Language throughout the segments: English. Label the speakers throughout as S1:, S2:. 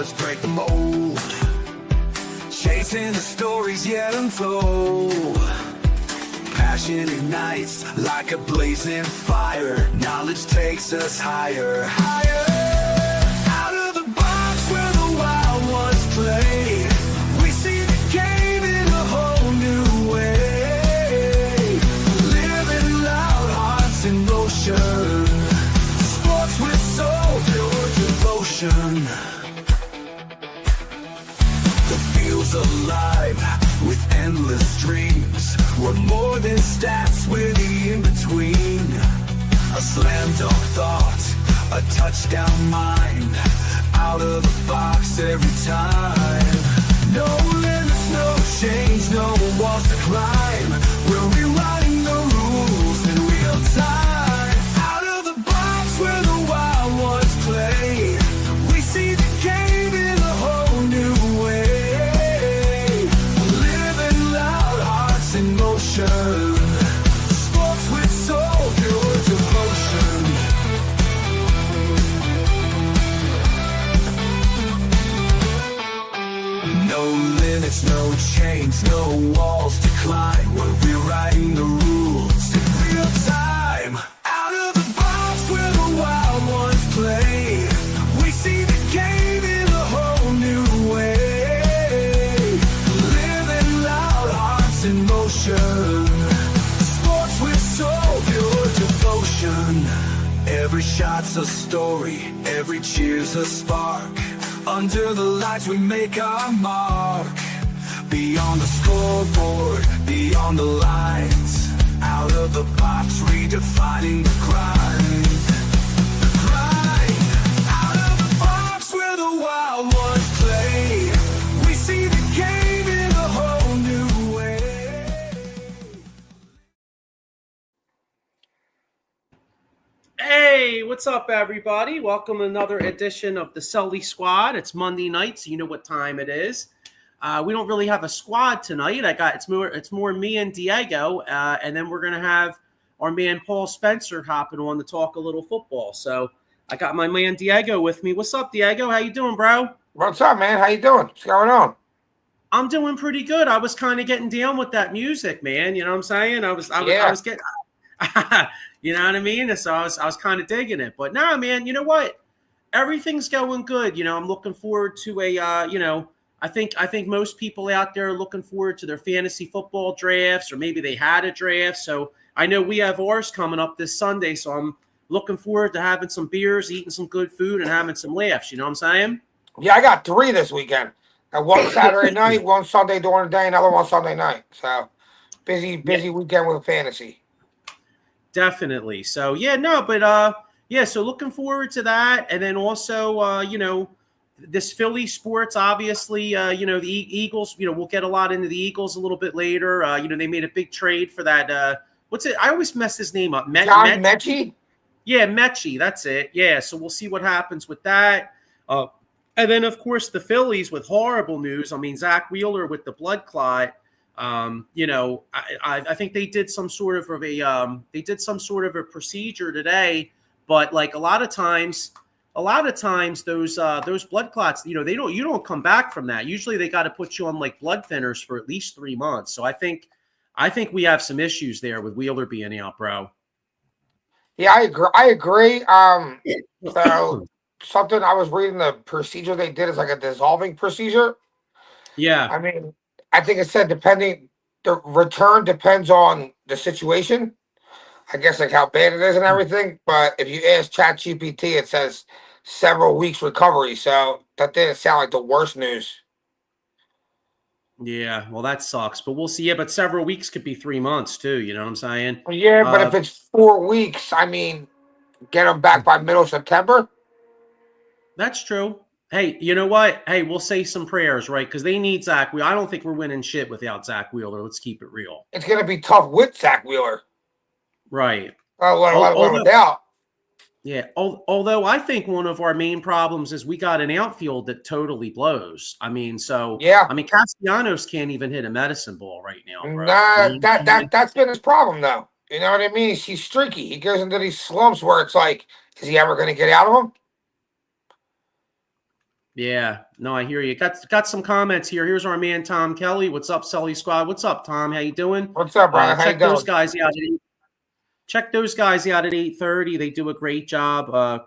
S1: let's break the mold. Chasing the stories yet untold. Passion ignites like a blazing fire. Knowledge takes us higher, higher. Out of the box where the wild ones play, we see the game in a whole new way. Living loud, hearts in motion. Sports with soul, pure devotion. The field's alive with endless dreams. We're more than stats, we're the in-between. A slam dunk thought, a touchdown mind. Out of the box every time. No limits, no change, no walls to climb. We're rewriting the rules in real time. Out of the box where the wild ones play, we see the game in a whole new way. Living loud, hearts in motion. Sports with soul, pure devotion. No limits, no chains, no walls to climb. We're rewriting the rules in real time. Out of the box where the wild ones play, we see the game in a whole new way. Living loud, hearts in motion. Sports with soul, pure devotion. Every shot's a story, every cheer's a spark. Under the lights we make our mark. Beyond the scoreboard, beyond the lines. Out of the box, redefining the grind. The grind. Out of the box where the wild ones play, we see the game in a whole new way.
S2: Hey, what's up, everybody? Welcome to another edition of the Sully Squad. It's Monday night, so you know what time it is. We don't really have a squad tonight. It's more me and Diego, and then we're gonna have our man Paul Spencer hopping on to talk a little football. So I got my man Diego with me. What's up, Diego? How you doing, bro?
S3: What's up, man? How you doing? What's going on?
S2: I'm doing pretty good. I was kind of getting down with that music, man. You know what I'm saying? I was getting. You know what I mean? So I was kind of digging it. But nah, man, you know what? Everything's going good. You know, I'm looking forward to I think most people out there are looking forward to their fantasy football drafts, or maybe they had a draft. So I know we have ours coming up this Sunday. So I'm looking forward to having some beers, eating some good food, and having some laughs. You know what I'm saying?
S3: Yeah, I got 3 this weekend. Got one Saturday night, one Sunday during the day, another one Sunday night. So busy weekend with fantasy.
S2: Definitely. So so looking forward to that. And then also, this Philly sports, obviously, the Eagles, we'll get a lot into the Eagles a little bit later. They made a big trade for that. What's it? I always mess his name up.
S3: Mechie?
S2: Yeah, Mechie. That's it. Yeah. So we'll see what happens with that. And then, of course, the Phillies with horrible news. I mean, Zach Wheeler with the blood clot. I think they did some sort of a procedure today, but like a lot of times those blood clots, you don't come back from that. Usually they got to put you on like blood thinners for at least 3 months. So I think we have some issues there with Wheeler being out, bro.
S3: Yeah, I agree. So something I was reading, the procedure they did is like a dissolving procedure.
S2: Yeah.
S3: I mean, I think it said the return depends on the situation. I guess like how bad it is and everything. But if you ask ChatGPT, it says several weeks recovery. So that didn't sound like the worst news.
S2: Yeah, well, that sucks. But we'll see. Yeah, but several weeks could be 3 months too. You know what I'm saying?
S3: Yeah, but if it's 4 weeks, I mean, get them back by middle of September.
S2: That's true. Hey, you know what? Hey, we'll say some prayers, right? Because they need Zach Wheeler. I don't think we're winning shit without Zach Wheeler. Let's keep it real.
S3: It's going to be tough with Zach Wheeler.
S2: Right.
S3: Without doubt.
S2: Yeah. Although I think one of our main problems is we got an outfield that totally blows. I mean, Castellanos can't even hit a medicine ball right now, bro.
S3: Nah, that's been his problem, though. You know what I mean? He's streaky. He goes into these slumps where it's like, is he ever going to get out of them?
S2: Yeah, no, I hear you. Got some comments here. Here's our man Tom Kelly. What's up, Sully Squad? What's up, Tom? How you doing?
S3: What's up, brother? How you
S2: Check those
S3: doing?
S2: guys out. Check those guys out at 8:30. They do a great job.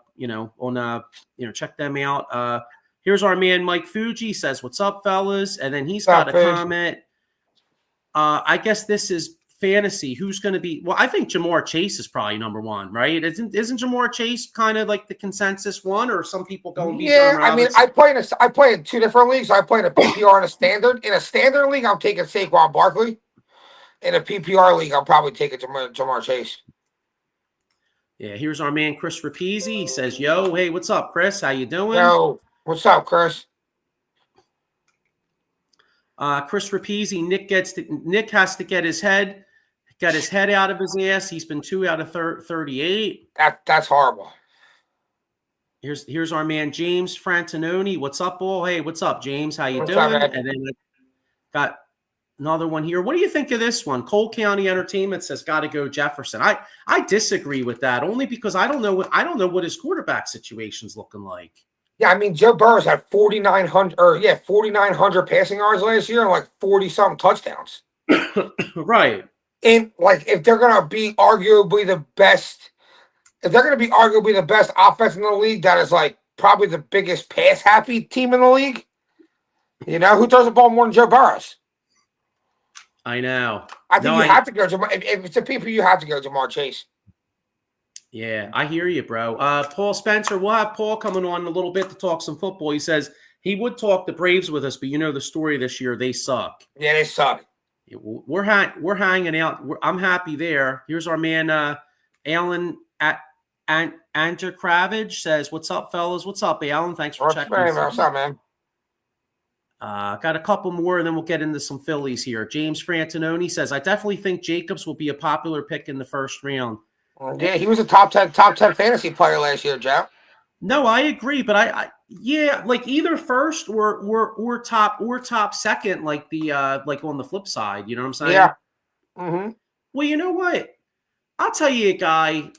S2: Check them out. Here's our man Mike Fuji says, "What's up, fellas?" And then he's got a comment. I guess this is fantasy. Who's going to be? Well, I think Jamar Chase is probably number one, right? Isn't Jamar Chase kind of like the consensus one, or some people going?
S3: Yeah, I mean, I play in two different leagues. I play in a PPR and a standard. In a standard league, I'm taking Saquon Barkley. In a PPR league, I'm probably taking Jamar Chase.
S2: Yeah, here's our man Chris Rapizzi. He says, "Yo, hey, what's up, Chris? How you doing?"
S3: Yo, what's up, Chris?
S2: Chris Rapizzi. Nick has to get his head out of his ass. He's been 2 out of 38.
S3: That's horrible.
S2: Here's our man James Frantinoni. What's up, all? Hey, what's up, James? How you
S3: What's
S2: doing?
S3: up,
S2: and then I got another one here. What do you think of this one? Cole County Entertainment says got to go Jefferson. I disagree with that only because I don't know what his quarterback situation's looking like.
S3: Yeah, I mean Joe Burrows had 4,900 passing yards last year and like 40-something touchdowns.
S2: Right.
S3: And like if they're gonna be arguably the best offense in the league, that is like probably the biggest pass happy team in the league. You know, who throws the ball more than Joe Burrows?
S2: I know.
S3: I think you have to go Jamar. If it's a people, you have to go Jamar Chase.
S2: Yeah, I hear you, bro. Paul Spencer, we'll have Paul coming on in a little bit to talk some football. He says he would talk the Braves with us, but you know the story this year, they suck.
S3: Yeah, they suck.
S2: We're hanging out. I'm happy there. Here's our man, Alan at Anja Kravage says, "What's up, fellas? What's up, Alan? Thanks for checking us out.
S3: What's up, man?
S2: Got a couple more, and then we'll get into some Phillies here. James Frantinoni says, I definitely think Jacobs will be a popular pick in the first round.
S3: Yeah, he was a top 10 fantasy player last year, Joe.
S2: No, I agree, but I like either first or top second, like the like on the flip side, you know what I'm saying?
S3: Yeah. Mm-hmm.
S2: Well, you know what? I'll tell you a guy.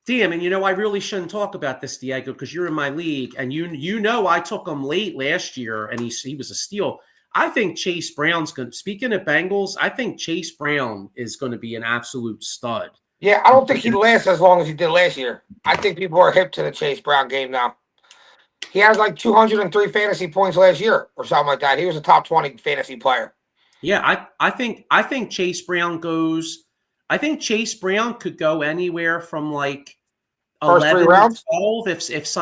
S2: Damn, and I really shouldn't talk about this, Diego, because you're in my league, and you know I took him late last year, and he was a steal. I think Chase Brown's going to, speaking of Bengals, I think Chase Brown is going to be an absolute stud.
S3: Yeah, I don't think he lasts as long as he did last year. I think people are hip to the Chase Brown game now. He has like 203 fantasy points last year or something like that. He was a top 20 fantasy player.
S2: Yeah, I think Chase Brown goes. I think Chase Brown could go anywhere from like
S3: First
S2: 11
S3: 3 rounds?
S2: 12 if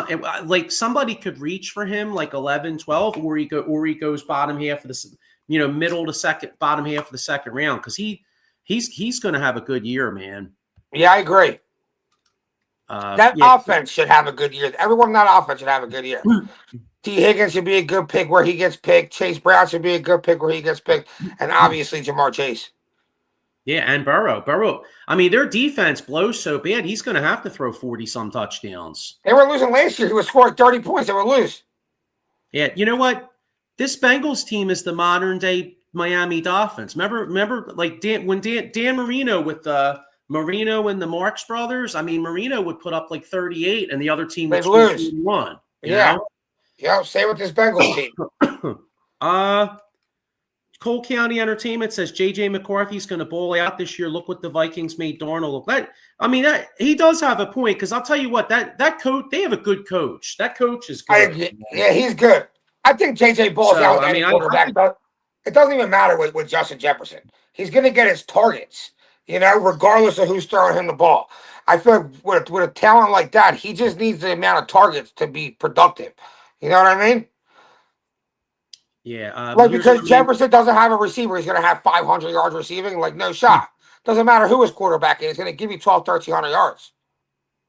S2: like somebody could reach for him like 11, 12, or he goes bottom half of the middle to second, bottom half of the second round, because he's going to have a good year, man.
S3: Yeah, I agree. That offense should have a good year. Everyone in that offense should have a good year. T. Higgins should be a good pick where he gets picked. Chase Brown should be a good pick where he gets picked. And obviously Jamar Chase.
S2: Yeah, and Burrow. I mean, their defense blows so bad, he's going to have to throw 40-some touchdowns.
S3: They were losing last year. He was scoring 30 points. They would lose.
S2: Yeah, you know what? This Bengals team is the modern-day Miami Dolphins. Remember, like Dan Marino with Marino and the Marx brothers? I mean, Marino would put up like 38, and the other team would score 41.
S3: Yeah. Yeah, same with this Bengals team.
S2: Cole County Entertainment says J.J. McCarthy's going to bowl out this year. Look what the Vikings made Darnold look like. I mean, he does have a point, because I'll tell you what, that coach, they have a good coach. That coach is good.
S3: Yeah, he's good. I think J.J. balls out with any quarterback. It doesn't even matter with Justin Jefferson. He's going to get his targets, regardless of who's throwing him the ball. I feel like with a talent like that, he just needs the amount of targets to be productive. You know what I mean?
S2: Yeah.
S3: Because Jefferson doesn't have a receiver, he's going to have 500 yards receiving. Like, no shot. Doesn't matter who his quarterback is. He's going to give you 1,300 yards.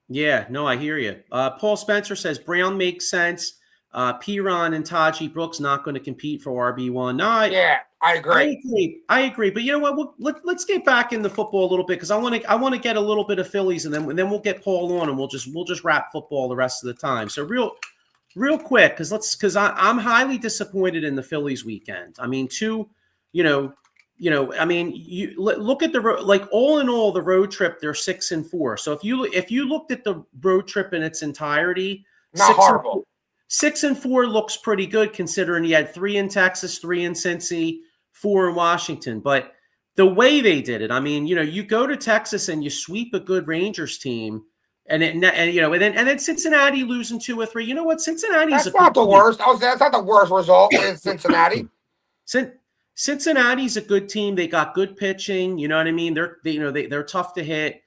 S2: Yeah, no, I hear you. Paul Spencer says Brown makes sense. Piron and Taji Brooks not going to compete for RB1. No,
S3: I agree.
S2: I agree. But you know what? Let's get back in the football a little bit, because I want to get a little bit of Phillies, and then we'll get Paul on, and we'll just wrap football the rest of the time. So real quick, because I'm highly disappointed in the Phillies weekend. I mean, I mean, you look at the like all in all, the road trip, they're 6-4. So if you looked at the road trip in its entirety,
S3: not horrible.
S2: 6-4 looks pretty good considering he had 3 in Texas, 3 in Cincy, 4 in Washington. But the way they did it, I mean, you go to Texas and you sweep a good Rangers team, and then Cincinnati losing 2 or 3. You know what? Cincinnati's
S3: That's not the worst. That's not the worst result in Cincinnati.
S2: Cincinnati's a good team. They got good pitching. You know what I mean? They're tough to hit.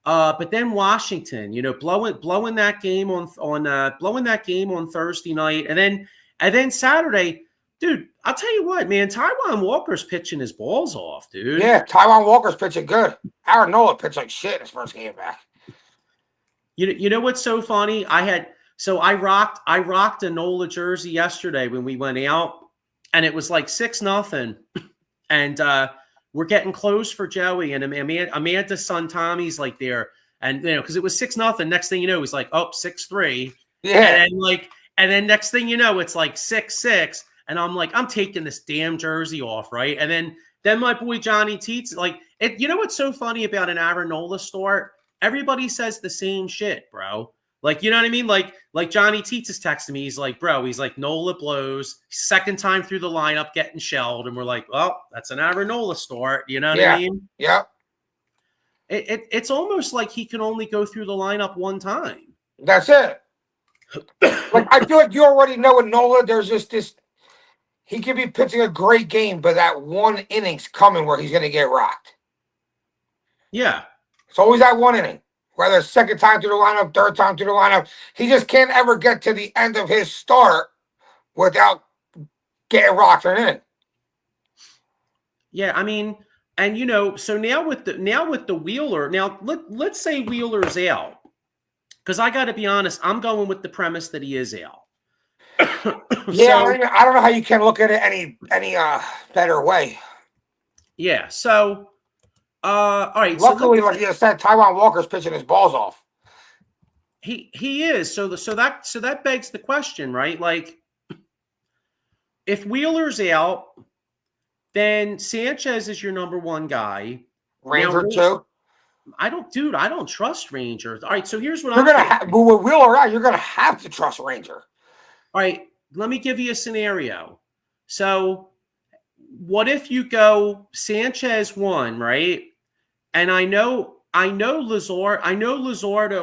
S2: But then Washington, blowing that game on Thursday night, and then Saturday, dude. I'll tell you what, man. Taijuan Walker's pitching his balls off, dude.
S3: Yeah, Taijuan Walker's pitching good. Aaron Nola pitched like shit his first game back.
S2: You know what's so funny? I rocked a Nola jersey yesterday when we went out, and it was like 6-0, and we're getting close for Joey, and Amanda's son Tommy's like there, and because it was 6-0. Next thing you know, he's like, oh, 6-3.
S3: Yeah,
S2: and then next thing you know, it's like 6-6, and I'm like, I'm taking this damn jersey off, right? And then my boy Johnny Teets, like, you know what's so funny about an Aaron Nola start? Everybody says the same shit, bro. Like, you know what I mean? Like Johnny Teets is texting me. He's like, Nola blows. Second time through the lineup getting shelled. And we're like, well, that's an Aaron Nola start. You know what I mean?
S3: Yeah.
S2: It's almost like he can only go through the lineup one time.
S3: That's it. Like, I feel like you already know with Nola, there's just this. He could be pitching a great game, but that one inning's coming where he's going to get rocked.
S2: Yeah.
S3: It's always that one inning. Whether it's second time through the lineup, third time through the lineup, he just can't ever get to the end of his start without getting rocked for an inning.
S2: Yeah, I mean, and so now with the Wheeler, now let's say Wheeler's out, because I got to be honest, I'm going with the premise that he is out.
S3: Yeah, I don't know how you can look at it any better way.
S2: Yeah, so. All right.
S3: Luckily, like you said, Taijuan Walker's pitching his balls off.
S2: He is. So that begs the question, right? Like, if Wheeler's out, then Sanchez is your number one guy.
S3: Ranger too.
S2: I don't trust Ranger. All right. So here's what
S3: you're gonna have. But with Wheeler out, you're gonna have to trust Ranger. All
S2: right. Let me give you a scenario. So, what if you go Sanchez 1, right? And I know Luzardo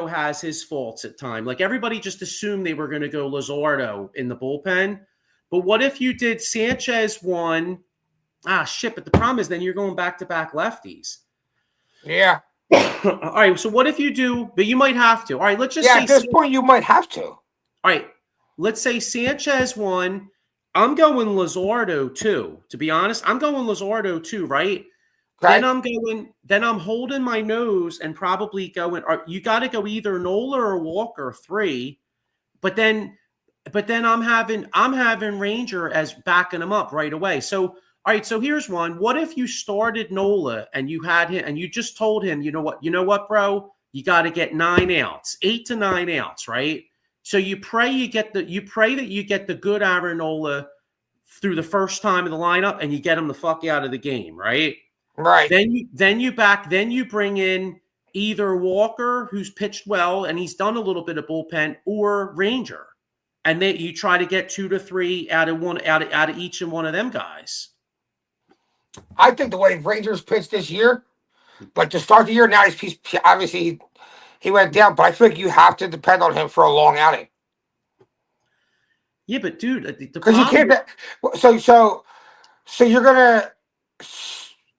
S2: has his faults at time. Like, everybody just assumed they were going to go Luzardo in the bullpen. But what if you did Sanchez 1? But the problem is then you're going back-to-back lefties.
S3: Yeah.
S2: All right. So what if you do? But you might have to. All right. Let's just say
S3: at this point you might have to.
S2: All right. Let's say Sanchez 1. I'm going Luzardo 2. To be honest, I'm going Luzardo 2, right? Okay. Then I'm holding my nose and probably going. You got to go either Nola or Walker 3, but then I'm having Ranger as backing him up right away. So all right, so here's one. What if you started Nola and you had him and you just told him, you know what, bro, you got to get 9 outs, 8 to 9 outs, right? So you pray that you get the good Aaron Nola through the first time of the lineup and you get him the fuck out of the game, right?
S3: Right.
S2: Then you bring in either Walker, who's pitched well and he's done a little bit of bullpen, or Ranger, and then you try to get 2 to 3 out of each and one of them guys.
S3: I think the way Rangers pitched this year, like to start the year, now he's obviously he went down, but I feel like you have to depend on him for a long outing.
S2: Yeah, but dude,
S3: because you can't. So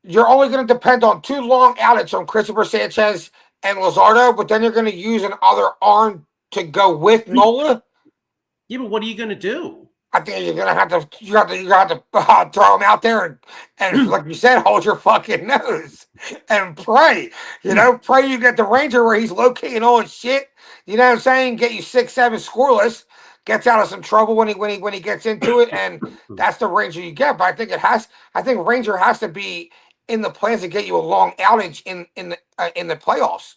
S3: you're only gonna depend on 2 long outings from Christopher Sanchez and Luzardo, but then you're gonna use another arm to go with Nola.
S2: Yeah, but what are you gonna do?
S3: I think you're gonna have to throw him out there and like you said, hold your fucking nose and pray. Pray you get the Ranger where he's locating all his shit. You know what I'm saying? Get you 6-7 scoreless. Gets out of some trouble when he gets into it, and that's the Ranger you get. But I think Ranger has to be in the plans to get you a long outage in the playoffs.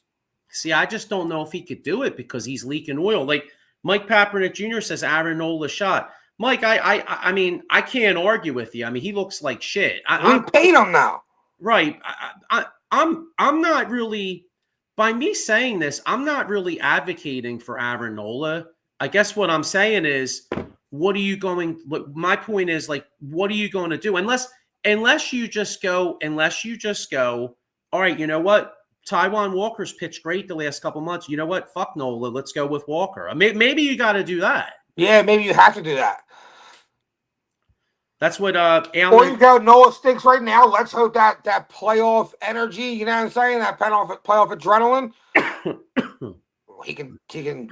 S2: See, I just don't know if he could do it because he's leaking oil. Like Mike Papernick Jr. says, Aaron Nola shot. Mike, I mean, I can't argue with you. I mean, he looks like shit.
S3: We paid him now,
S2: right? I'm not really. By me saying this, I'm not really advocating for Aaron Nola. I guess what I'm saying is, what are you going? My point is, like, what are you going to do? Unless you just go. All right, you know what? Taiwan Walker's pitched great the last couple months. You know what? Fuck Nola. Let's go with Walker. Maybe you got to do that.
S3: Yeah, maybe you have to do that.
S2: That's what
S3: Or you go, Nola stinks right now. Let's hope that playoff energy, you know what I'm saying? That playoff adrenaline. he can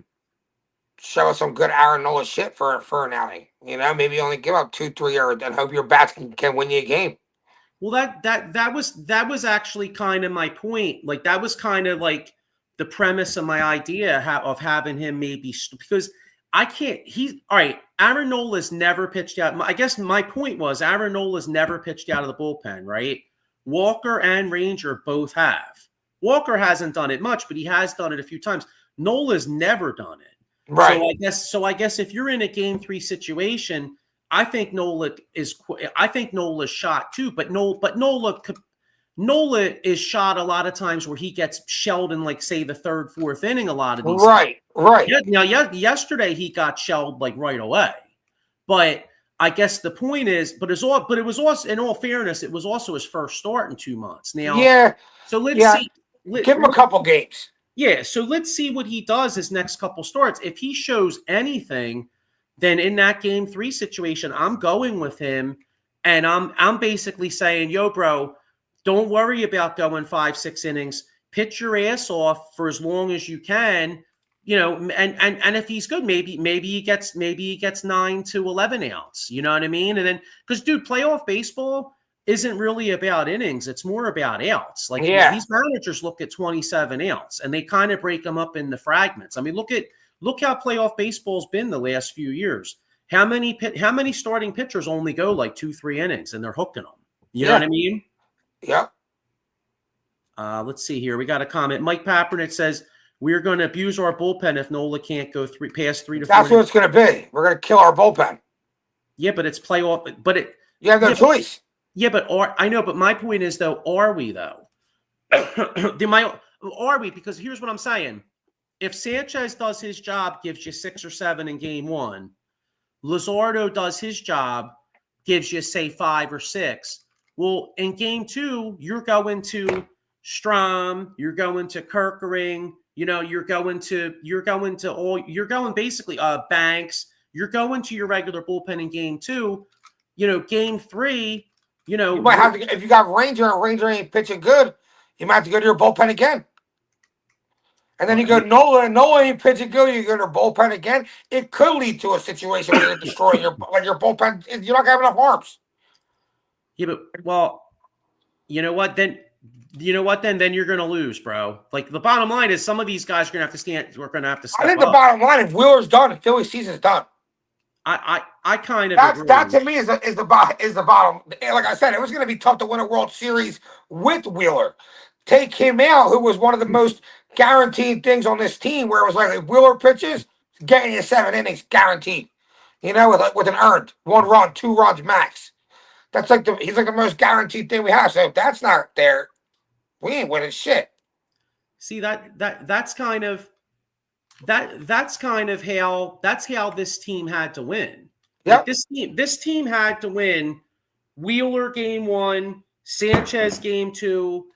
S3: show us some good Aaron Nola shit for an outing. You know, maybe only give up 2-3 or and hope your bats can win you a game.
S2: Well, that was actually kind of my point. Like, that was kind of like the premise of my idea of having him maybe, because I can't. All right. Aaron Nola's never pitched out. I guess my point was Aaron Nola's never pitched out of the bullpen, right? Walker and Ranger both have. Walker hasn't done it much, but he has done it a few times. Nola's never done it.
S3: Right.
S2: So I guess if you're in a Game 3 situation, I think Nola is shot too. But Nola is shot a lot of times where he gets shelled in, like, say, the third, fourth inning. A lot of these.
S3: Right.
S2: Yeah, now, yesterday he got shelled, like, right away. But I guess the point is, but it was also, in all fairness, it was also his first start in 2 months. Now,
S3: yeah.
S2: So let's see.
S3: Give him a couple games.
S2: Yeah. So let's see what he does his next couple starts. If he shows anything, then in that Game 3 situation, I'm going with him, and I'm basically saying, yo, bro, don't worry about going 5-6 innings. Pitch your ass off for as long as you can. You know, and if he's good, maybe he gets 9 to 11 outs. You know what I mean? And then, because, dude, playoff baseball isn't really about innings; it's more about outs. Like, these managers look at 27 outs and they kind of break them up into fragments. I mean, look how playoff baseball's been the last few years. How many starting pitchers only go like 2-3 innings and they're hooking them? You know what I mean?
S3: Yeah.
S2: Let's see here. We got a comment. Mike Papernick says, we're going to abuse our bullpen if Nola can't go past 3 to 4.
S3: That's what it's going to be. We're going to kill our bullpen.
S2: Yeah, but it's playoff. But
S3: you have no choice.
S2: Yeah, but I know. But my point is, though, are we though? Are we? Because here's what I'm saying: if Sanchez does his job, gives you 6 or 7 in Game 1, Luzardo does his job, gives you, say, 5 or 6. Well, in Game 2, you're going to Strom, you're going to Kerkering. You know, you're going basically Banks. You're going to your regular bullpen in Game 2. You know, Game 3. You know,
S3: you might have to, if you got Ranger and Ranger ain't pitching good, you might have to go to your bullpen again. And then you go Nola, and Nola ain't pitching good, you go to your bullpen again. It could lead to a situation where you're destroying your bullpen. You're not gonna have enough arms.
S2: Yeah, but, well, you know what? Then you're going to lose, bro. Like, the bottom line is some of these guys are going to have to stand. We're going to have to step
S3: I think
S2: up.
S3: the bottom line, if Wheeler's done, if Philly season's done.
S2: I kind of agree.
S3: That to me is the bottom. Like I said, it was going to be tough to win a World Series with Wheeler. Take him out, who was one of the most guaranteed things on this team, where it was like, if Wheeler pitches, getting you 7 innings guaranteed. You know, with an earned 1 run, 2 runs max. That's like he's like the most guaranteed thing we have. So if that's not there, we ain't winning shit.
S2: See, that's kind of how this team had to win.
S3: Yep.
S2: Like, this team had to win Wheeler Game 1, Sanchez Game 2,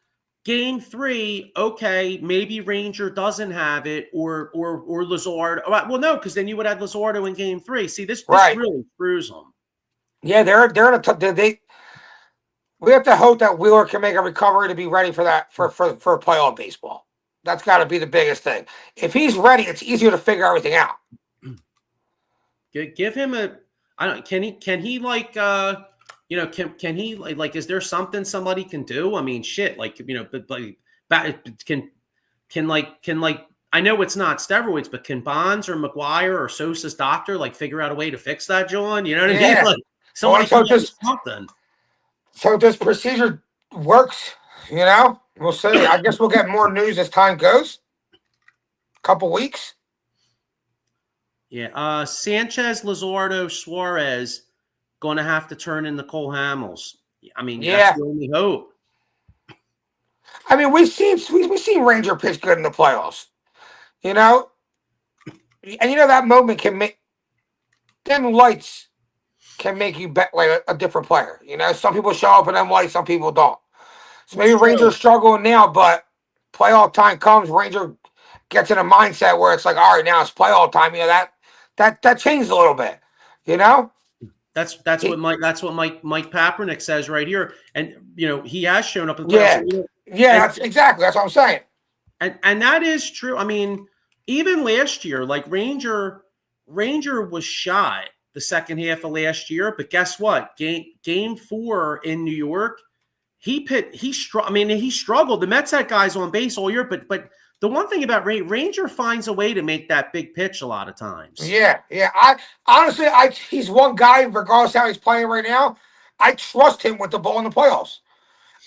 S2: Game 3. Okay, maybe Ranger doesn't have it, or Luzardo. Well, no, because then you would have Luzardo in Game 3. See, this really screws them. Yeah,
S3: they're in we have to hope that Wheeler can make a recovery to be ready for that for playoff baseball. That's got to be the biggest thing. If he's ready, it's easier to figure everything out.
S2: Give him a. I don't. Can he like? You know, can he like? Is there something somebody can do? I mean, shit. Like, you know, but can I know it's not steroids, but can Bonds or McGuire or Sosa's doctor like figure out a way to fix that, John? You know what I mean? Like, somebody can do something.
S3: So this procedure works, you know? We'll see. I guess we'll get more news as time goes. Couple weeks.
S2: Yeah. Sanchez, Luzardo, Suarez going to have to turn in the Cole Hamels. I mean, that's the only hope.
S3: I mean, we've seen Ranger pitch good in the playoffs. You know? and that moment can make them lights can make you bet like a different player. Some people show up in them lights, some people don't. So maybe Rangers struggling now, but playoff time comes, Ranger gets in a mindset where it's like, all right, now it's playoff time. That changed a little bit.
S2: That's what Mike Papernick says right here, and he has shown up in the playoffs.
S3: That's exactly that's what I'm saying.
S2: And that is true. I mean, even last year, like Ranger was shot the second half of last year, but guess what? Game 4 in New York, he struggled. The Mets had guys on base all year, but the one thing about Ranger finds a way to make that big pitch a lot of times.
S3: Yeah. I honestly, he's one guy, regardless of how he's playing right now. I trust him with the ball in the playoffs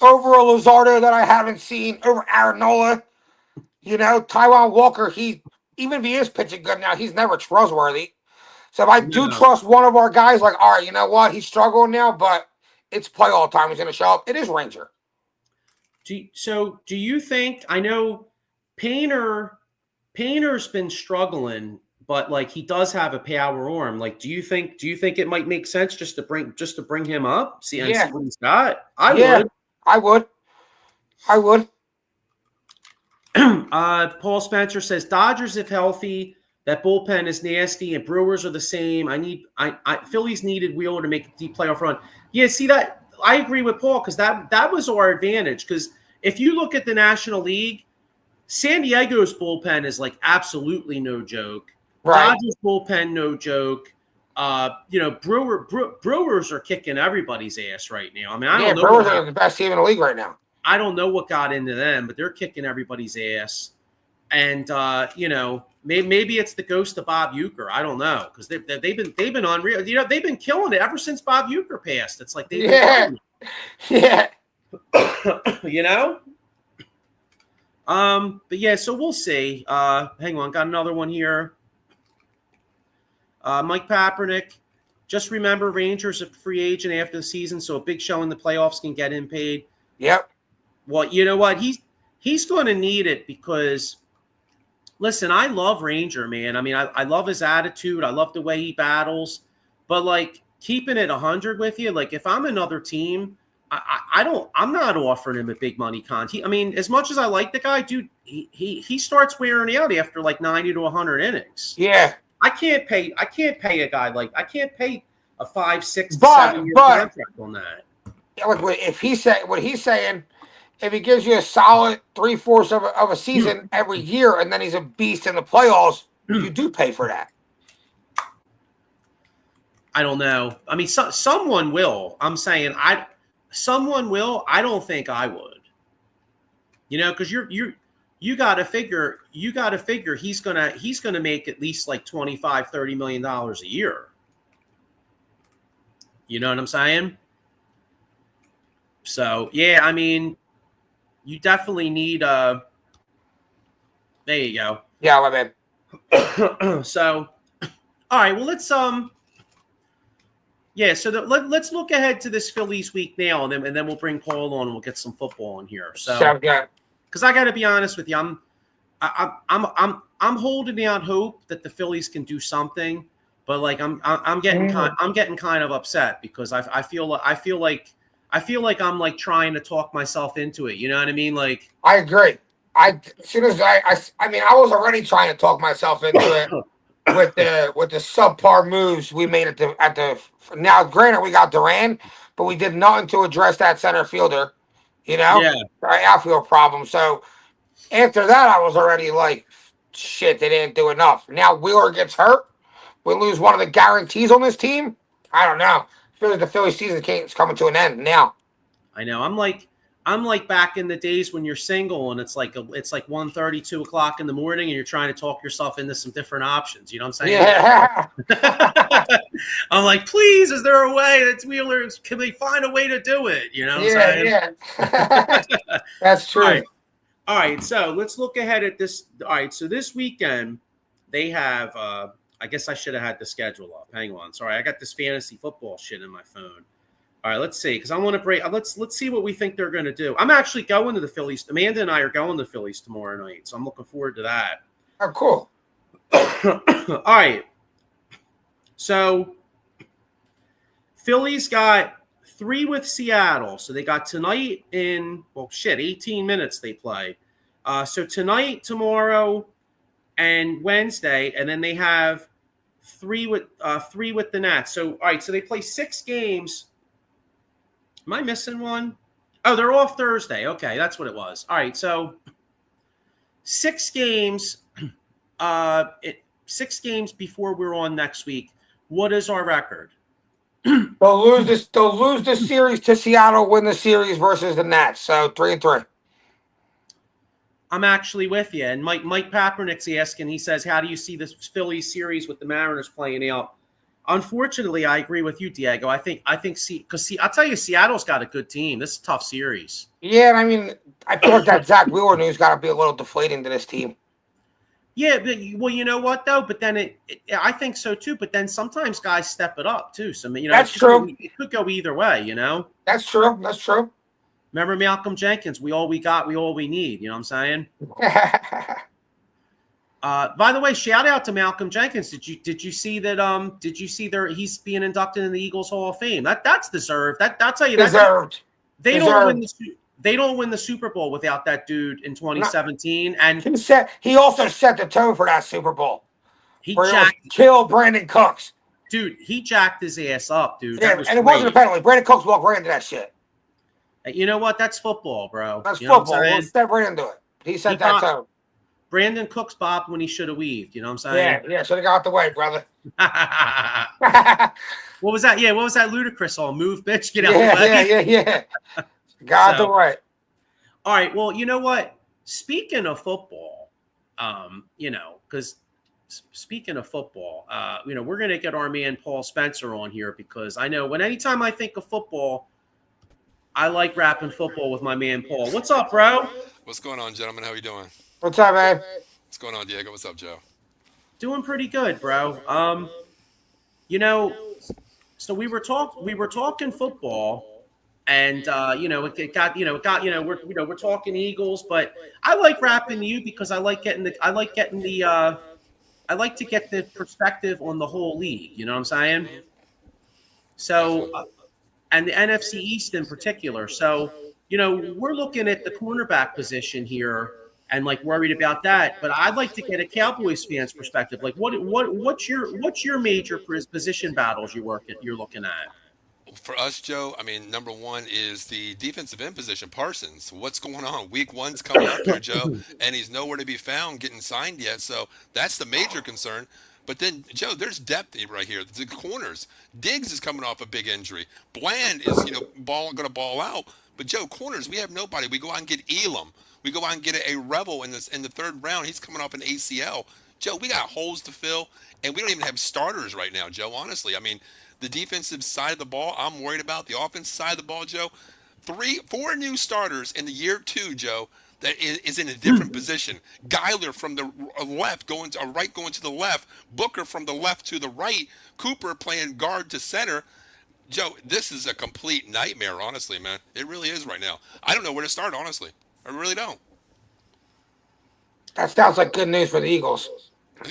S3: over a Luzardo that I haven't seen, over Aaron Nola. Taijuan Walker. Even if he is pitching good now, he's never trustworthy. So if I do trust one of our guys, like, all right, you know what? He's struggling now, but it's playoff time. He's going to show up. It is Ranger.
S2: So do you think? I know Painter's been struggling, but like he does have a power arm. Like, do you think it might make sense just to bring him up, see what he's got? I would. Paul Spencer says Dodgers if healthy. That bullpen is nasty, and Brewers are the same. Phillies needed Wheeler to make a deep playoff run. Yeah, see that I agree with Paul because that was our advantage. Because if you look at the National League, San Diego's bullpen is like absolutely no joke. Right. Dodgers bullpen no joke. Brewers are kicking everybody's ass right now. I mean, I don't know.
S3: Brewers are the best team in the league right now.
S2: I don't know what got into them, but they're kicking everybody's ass. And maybe it's the ghost of Bob Uecker. I don't know because they've been unreal. They've been killing it ever since Bob Uecker passed. It's like they've been But yeah, so we'll see. Hang on, got another one here. Mike Papernick. Just remember, Rangers a free agent after the season, so a big show in the playoffs can get him paid.
S3: Yep.
S2: Well, you know what? He's going to need it because, listen, I love Ranger, man. I mean, I love his attitude. I love the way he battles. But, like, keeping it 100 with you, like, if I'm another team, I'm not offering him a big money contract. I mean, as much as I like the guy, dude, he starts wearing out after, like, 90 to 100 innings.
S3: Yeah.
S2: I can't pay a guy like – I can't pay a 5, 6, 7 year contract on that.
S3: Yeah, like, if what he's saying – if he gives you a solid 3/4 of a season every year, and then he's a beast in the playoffs, you do pay for that.
S2: I don't know. I mean, someone will. I'm saying someone will. I don't think I would. Because you got to figure he's gonna make at least like $25-30 million a year. You know what I'm saying? So yeah, I mean. You definitely need there you go.
S3: Yeah, my man.
S2: So, all right. Well, let's let's look ahead to this Phillies week now, and then we'll bring Paul on and we'll get some football in here. So, because I got to be honest with you, I'm holding out hope that the Phillies can do something, but like I'm getting kind of upset because I feel like I'm like trying to talk myself into it. You know what I mean? Like
S3: I agree. As soon as I was already trying to talk myself into it with the subpar moves we made at the. Now, granted, we got Duran, but we did nothing to address that center fielder. Our outfield problem. So after that, I was already like, shit, they didn't do enough. Now Wheeler gets hurt. We lose one of the guarantees on this team. I don't know. I feel like the Philly season is coming to an end now.
S2: I know. I'm like back in the days when you're single and it's like 1:30, 2 o'clock in the morning, and you're trying to talk yourself into some different options. You know what I'm saying?
S3: Yeah.
S2: I'm like, please, is there a way that's Wheeler? Can we find a way to do it? You know what I'm saying?
S3: Yeah. That's true.
S2: All right. So let's look ahead at this. All right. So this weekend they have. I guess I should have had the schedule up. Hang on. Sorry, I got this fantasy football shit in my phone. All right, let's see, because I want to break. Let's see what we think they're going to do. I'm actually going to the Phillies. Amanda and I are going to the Phillies tomorrow night, so I'm looking forward to that.
S3: Oh, cool.
S2: All right. So Phillies got 3 with Seattle. So they got tonight in 18 minutes they play. So tonight, tomorrow, and Wednesday, and then they have 3 with the Nats. So all right, so they play 6 games. Am I missing one? Oh, they're off Thursday. Okay, that's what it was. All right, so 6 games. 6 games before we're on next week. What is our record?
S3: They'll lose this. They'll lose the series to Seattle. Win the series versus the Nats. So 3-3.
S2: I'm actually with you. And Mike Papernick's asking. He says, "How do you see this Phillies series with the Mariners playing out?" Unfortunately, I agree with you, Diego. I think because I'll tell you, Seattle's got a good team. This is a tough series.
S3: Yeah, and I mean, I feel like that Zach Wheeler news got to be a little deflating to this team.
S2: Yeah, but well, you know what though? But then I think so too. But then sometimes guys step it up too. So
S3: that's true.
S2: It could go either way. You know.
S3: That's true. That's true.
S2: Remember Malcolm Jenkins? We all we got, we all we need. You know what I'm saying? By the way, shout out to Malcolm Jenkins. Did you see that? Did you see there? He's being inducted in the Eagles Hall of Fame. That's deserved. I'll tell you,
S3: deserved.
S2: They don't win the Super Bowl without that dude in 2017. And
S3: he also set the tone for that Super Bowl.
S2: He
S3: killed Brandon Cooks.
S2: Dude, he jacked his ass up, dude.
S3: Yeah, and it wasn't a penalty. Brandon Cooks walked right into that shit.
S2: You know what? That's football, bro.
S3: That's football. We'll step right into it. He set that tone.
S2: Brandon Cooks bopped when he should have weaved. You know what I'm saying?
S3: Yeah. Should have got out the way, brother.
S2: What was that? Yeah, what was that ludicrous all? Move, bitch, get out the way.
S3: Yeah. Got out the way.
S2: All right. Well, you know what? Speaking of football, because speaking of football, we're going to get our man Paul Spencer on here because I know anytime I think of football, I like rapping football with my man Paul. What's up, bro?
S4: What's going on, gentlemen? How you doing?
S3: What's up, man?
S4: What's going on, Diego? What's up, Joe?
S2: Doing pretty good, bro. So we were talking football, and we're talking Eagles, but I like rapping you because I like to get the perspective on the whole league. You know what I'm saying? So, and the NFC East in particular. So, we're looking at the cornerback position here and worried about that. But I'd like to get a Cowboys fan's perspective. What's your major position battles you're looking at?
S4: For us, Joe, I mean, number one is the defensive end position, Parsons. What's going on? Week 1's coming up here, Joe, and he's nowhere to be found getting signed yet. So that's the major concern. But then, Joe, there's depth right here. The corners. Diggs is coming off a big injury. Bland is, going to ball out. But, Joe, corners, we have nobody. We go out and get Elam. We go out and get a Rebel in the 3rd round. He's coming off an ACL. Joe, we got holes to fill, and we don't even have starters right now, Joe, honestly. I mean, the defensive side of the ball, I'm worried about. The offensive side of the ball, Joe, 4 new starters in the year 2, Joe, that is in a different position. Geiler from the left going to the left. Booker from the left to the right. Cooper playing guard to center. Joe, this is a complete nightmare, honestly, man. It really is right now. I don't know where to start, honestly. I really don't.
S3: That sounds like good news for the Eagles.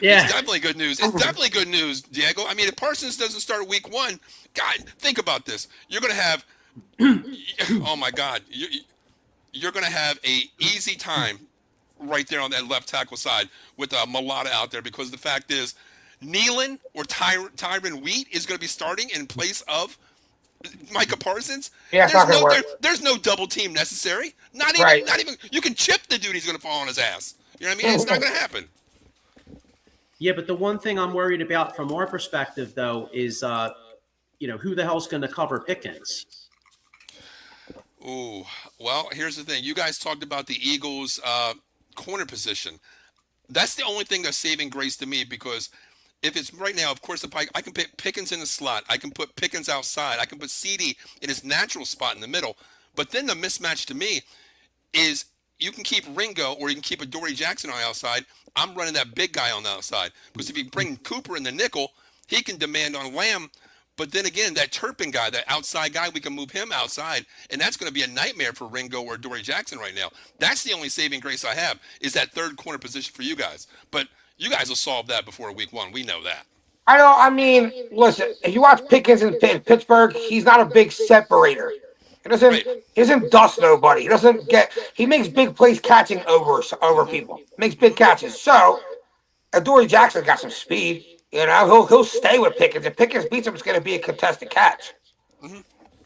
S2: Yeah.
S4: It's definitely good news. It's definitely good news, Diego. I mean, if Parsons doesn't start week 1, God, think about this. You're going to have oh, my God. You're going to have a easy time right there on that left tackle side with Mulata out there because the fact is Nealon or Tyron Wheat is going to be starting in place of Micah Parsons.
S3: Yeah,
S4: there's no double team necessary. Not even. You can chip the dude. He's going to fall on his ass. You know what I mean? It's not going to happen.
S2: Yeah, but the one thing I'm worried about from our perspective, though, is who the hell's going to cover Pickens?
S4: Ooh, well, here's the thing. You guys talked about the Eagles' corner position. That's the only thing that's saving grace to me because if it's right now, of course, I can put Pickens in the slot. I can put Pickens outside. I can put CD in his natural spot in the middle. But then the mismatch to me is you can keep Ringo or you can keep a Dory Jackson on the outside. I'm running that big guy on the outside because if you bring Cooper in the nickel, he can demand on Lamb. But then again, that Turpin guy, that outside guy, we can move him outside, and that's going to be a nightmare for Ringo or Dory Jackson right now. That's the only saving grace I have is that 3rd corner position for you guys. But You guys will solve that before week 1. We know that.
S3: I know. I mean, listen. If you watch Pickens in Pittsburgh, he's not a big separator.
S4: Right.
S3: He doesn't dust nobody. He doesn't get. He makes big plays catching over people. Makes big catches. So, Adoree Jackson's got some speed. You know, he'll stay with Pickens. If Pickens beats him, it's going to be a contested catch.
S4: Mm-hmm.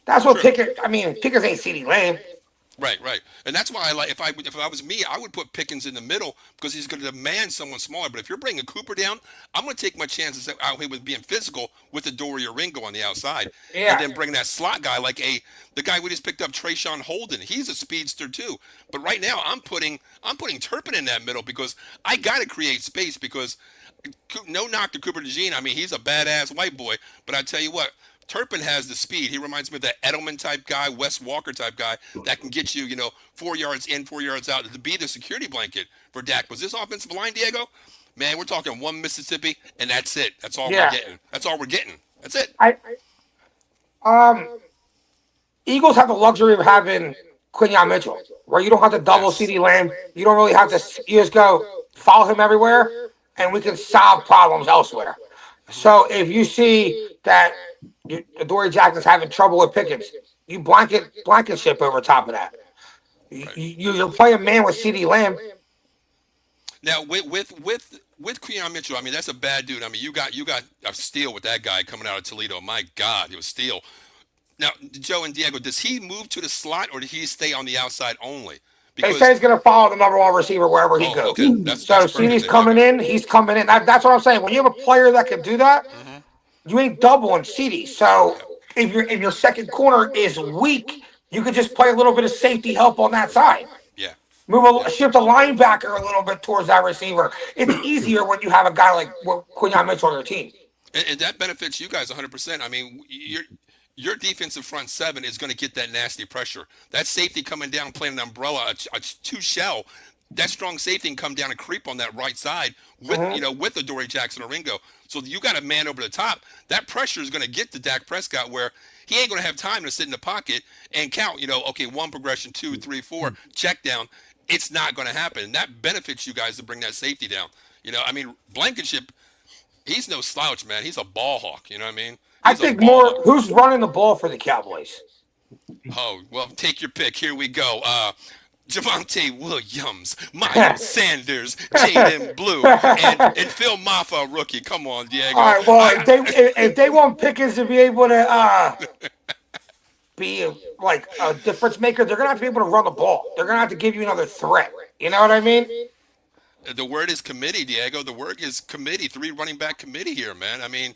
S3: That's what
S4: True.
S3: Pickens. I mean, Pickens ain't CeeDee Lamb.
S4: Right, right, and that's why I like. If I was me, I would put Pickens in the middle because he's going to demand someone smaller. But if you're bringing Cooper down, I'm going to take my chances out here with being physical with Adoree or Ringo on the outside, and
S3: Yeah.
S4: then bring that slot guy like the guy we just picked up, Trayshawn Holden. He's a speedster too. But right now, I'm putting Turpin in that middle because I got to create space because no knock to Cooper DeJean. I mean, he's a badass white boy, but I tell you what. Turpin has the speed. He reminds me of that Edelman type guy, Wes Walker type guy that can get you, 4 yards in, 4 yards out to be the security blanket for Dak. Was this offensive line, Diego? Man, we're talking one Mississippi, and that's it. That's all we're getting. That's all we're getting. That's it.
S3: Eagles have the luxury of having Quinyon Mitchell, where you don't have to double
S4: Yes.
S3: CeeDee Lamb. You don't really have to. You just go follow him everywhere, and we can solve problems elsewhere. So if you see that Adoree Jackson's having trouble with Pickens, you blanket ship over top of that. You're playing man with CeeDee Lamb.
S4: Now with Quinyon Mitchell, I mean that's a bad dude. I mean you got a steal with that guy coming out of Toledo. My God, it was steal. Now Joe and Diego, does he move to the slot or did he stay on the outside only?
S3: They say he's going to follow the number 1 receiver wherever he goes.
S4: Okay. That's
S3: CeeDee's coming in. He's coming in. That's what I'm saying. When you have a player that can do that, you ain't doubling CeeDee. So if your second corner is weak, you could just play a little bit of safety help on that side.
S4: Yeah.
S3: Shift a linebacker a little bit towards that receiver. It's easier when you have a guy like Quinyon Mitchell on your team.
S4: And that benefits you guys 100%. I mean, your defensive front 7 is going to get that nasty pressure. That safety coming down playing an umbrella, a 2 shell, that strong safety can come down and creep on that right side with with Adoree Jackson or Ringo. So you got a man over the top. That pressure is going to get to Dak Prescott where he ain't going to have time to sit in the pocket and count, 1 progression, 2, 3, 4, check down. It's not going to happen. And that benefits you guys to bring that safety down. I mean, Blankenship, he's no slouch, man. He's a ball hawk. You know what I mean?
S3: I think more who's running the ball for the Cowboys.
S4: Oh, well, take your pick. Here we go. Javonte Williams, Miles Sanders, Jaden Blue, and Phil Maffa, rookie. Come on, Diego.
S3: All right, well, if they want Pickens to be able to be like a difference maker, they're going to have to be able to run the ball. They're going to have to give you another threat. You know what I mean?
S4: The word is committee, Diego. The word is committee. 3 running back committee here, man. I mean,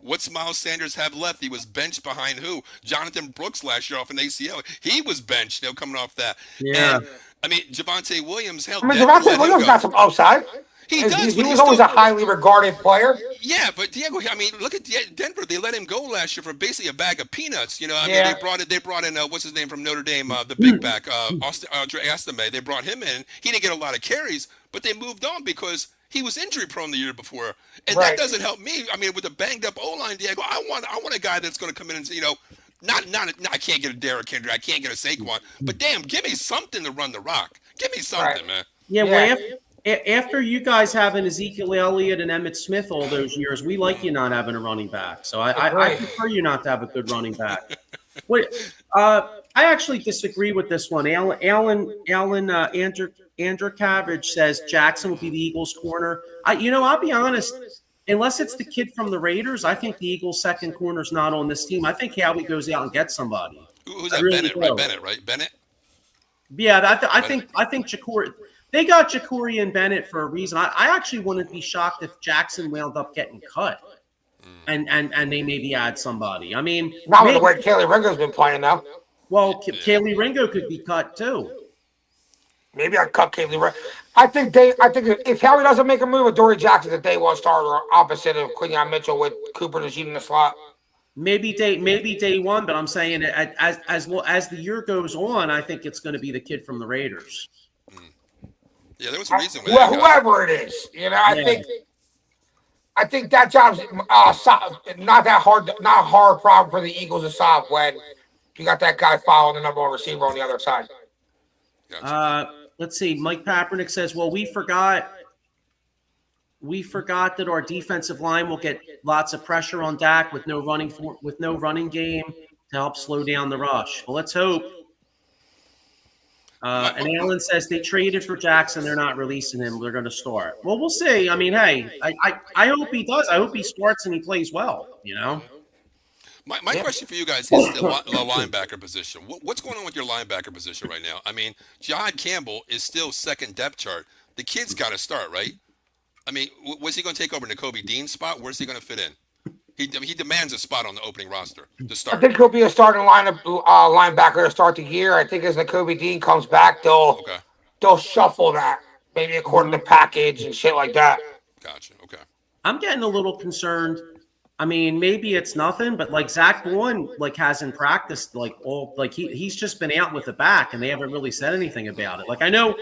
S4: what's Miles Sanders have left? He was benched behind who? Jonathan Brooks last year off an ACL. He was benched, coming off that.
S2: Yeah.
S4: And, I mean, Javonte Williams held.
S3: Javonte Williams got some upside.
S4: He does.
S3: He was always a highly regarded player.
S4: Yeah, but Diego, I mean, look at Denver. They let him go last year for basically a bag of peanuts. I mean, they brought in what's his name from Notre Dame, the big back, Estime. They brought him in. He didn't get a lot of carries, but they moved on because he was injury prone the year before, and that doesn't help me. I mean, with a banged up O line, Diego, I want a guy that's going to come in and not I can't get a Derrick Henry, I can't get a Saquon, but damn, give me something to run the rock. Give me something, man.
S2: Yeah, well, after you guys having Ezekiel Elliott and Emmitt Smith all those years, we like you not having a running back. So I prefer you not to have a good running back. Wait, I actually disagree with this one. Andrew Cabbage says Jackson will be the Eagles' corner. I'll be honest. Unless it's the kid from the Raiders, I think the Eagles' second corner is not on this team. I think Howie goes out and gets somebody.
S4: Who's that? Really Bennett, right? Bennett.
S2: Yeah, I think Ja'Cory. They got Ja'Cory and Bennett for a reason. I actually wouldn't be shocked if Jackson wound up getting cut, and they maybe add somebody. I mean,
S3: not with the way Kaylee Ringo's been playing now.
S2: Well, Kaylee Ringo could be cut too.
S3: Maybe I cut Kaylee Ringo. I think if Howie doesn't make a move with Adoree Jackson, the day 1 starter opposite of Quinyon Mitchell with Cooper DeJean in the slot.
S2: Maybe day 1, but I'm saying as the year goes on, I think it's going to be the kid from the Raiders.
S4: Yeah, there was a reason.
S3: Whoever it is, I think that job's not that hard, not a hard problem for the Eagles to solve when you got that guy following the number 1 receiver on the other side.
S2: Let's see. Mike Papernick says, "Well, we forgot we forgot that our defensive line will get lots of pressure on Dak with no running game to help slow down the rush. Well, let's hope. And Alan says they traded for Jackson. They're not releasing him. They're going to start. Well, we'll see. I mean, hey, I hope he does. I hope he starts and he plays well, you know?
S4: My question for you guys is the linebacker position. What's going on with your linebacker position right now? I mean, John Campbell is still second depth chart. The kid's got to start, right? I mean, was he going to take over Nakobe Dean's spot? Where's he going to fit in? He demands a spot on the opening roster to start.
S3: I think he'll be a starting linebacker to start the year. I think as Nakobe Dean comes back, they'll shuffle that, maybe according to package and shit like that.
S4: Gotcha. Okay.
S2: I'm getting a little concerned. I mean, maybe it's nothing, but like Zach Bourne, like hasn't practiced he's just been out with the back, and they haven't really said anything about it. Like I know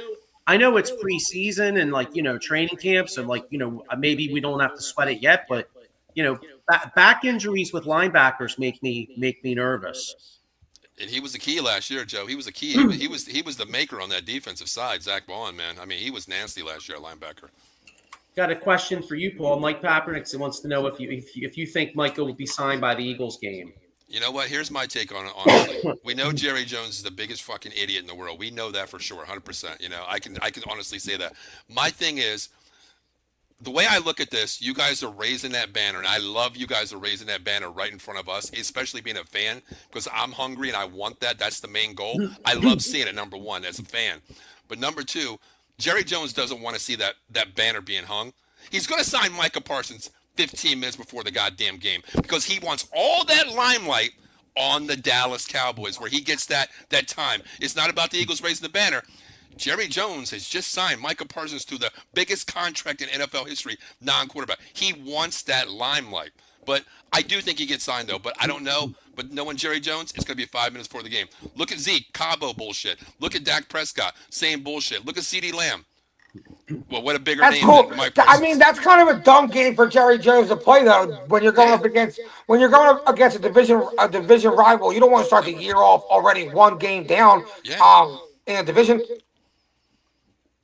S2: it's preseason and like training camp, so like maybe we don't have to sweat it yet, but back injuries with linebackers make me nervous.
S4: And he was the key last year, Joe. He was the key. he was the maker on that defensive side. Zach Bourne, man. I mean, he was nasty last year at linebacker.
S2: Got a question for you, Paul. Mike Papernick wants to know if you think Michael will be signed by the Eagles game.
S4: You know what? Here's my take on it, honestly. We know Jerry Jones is the biggest fucking idiot in the world. We know that for sure, 100%. I can honestly say that. My thing is, the way I look at this, you guys are raising that banner, and I love you guys are raising that banner right in front of us, especially being a fan, because I'm hungry and I want that. That's the main goal. I love seeing it, number one, as a fan. But number two, Jerry Jones doesn't want to see that banner being hung. He's going to sign Micah Parsons 15 minutes before the goddamn game because he wants all that limelight on the Dallas Cowboys, where he gets that time. It's not about the Eagles raising the banner. Jerry Jones has just signed Micah Parsons to the biggest contract in NFL history, non-quarterback. He wants that limelight. But I do think he gets signed, though. But I don't know. But knowing Jerry Jones, it's going to be 5 minutes before the game. Look at Zeke, Cabo bullshit. Look at Dak Prescott, same bullshit. Look at CeeDee Lamb. Well, what a bigger name than Mike Parsons.
S3: I mean, that's kind of a dumb game for Jerry Jones to play, though. When you're going up against a division rival, you don't want to start the year off already one game down in a division.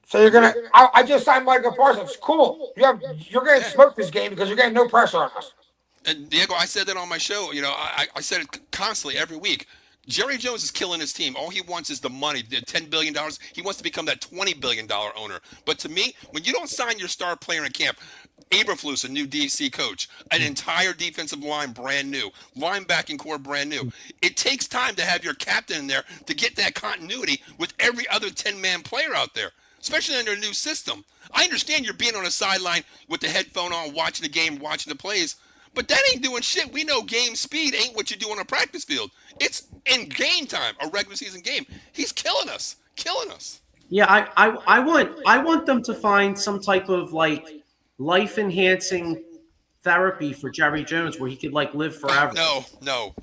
S3: So you're gonna. I just signed Micah Parsons. Cool. You're gonna smoke this game because you're getting no pressure on us.
S4: And Diego, I said that on my show. I said it constantly every week. Jerry Jones is killing his team. All he wants is the money, the $10 billion. He wants to become that $20 billion owner. But to me, when you don't sign your star player in camp, Eberflus, a new DC coach, an entire defensive line brand new, linebacking core brand new. It takes time to have your captain in there to get that continuity with every other 10-man player out there, especially under a new system. I understand you're being on a sideline with the headphone on, watching the game, watching the plays, but that ain't doing shit. We know game speed ain't what you do on a practice field. It's in game time, a regular season game. He's killing us.
S2: Yeah, I want them to find some type of like life enhancing therapy for Jerry Jones where he could like live forever.
S4: No.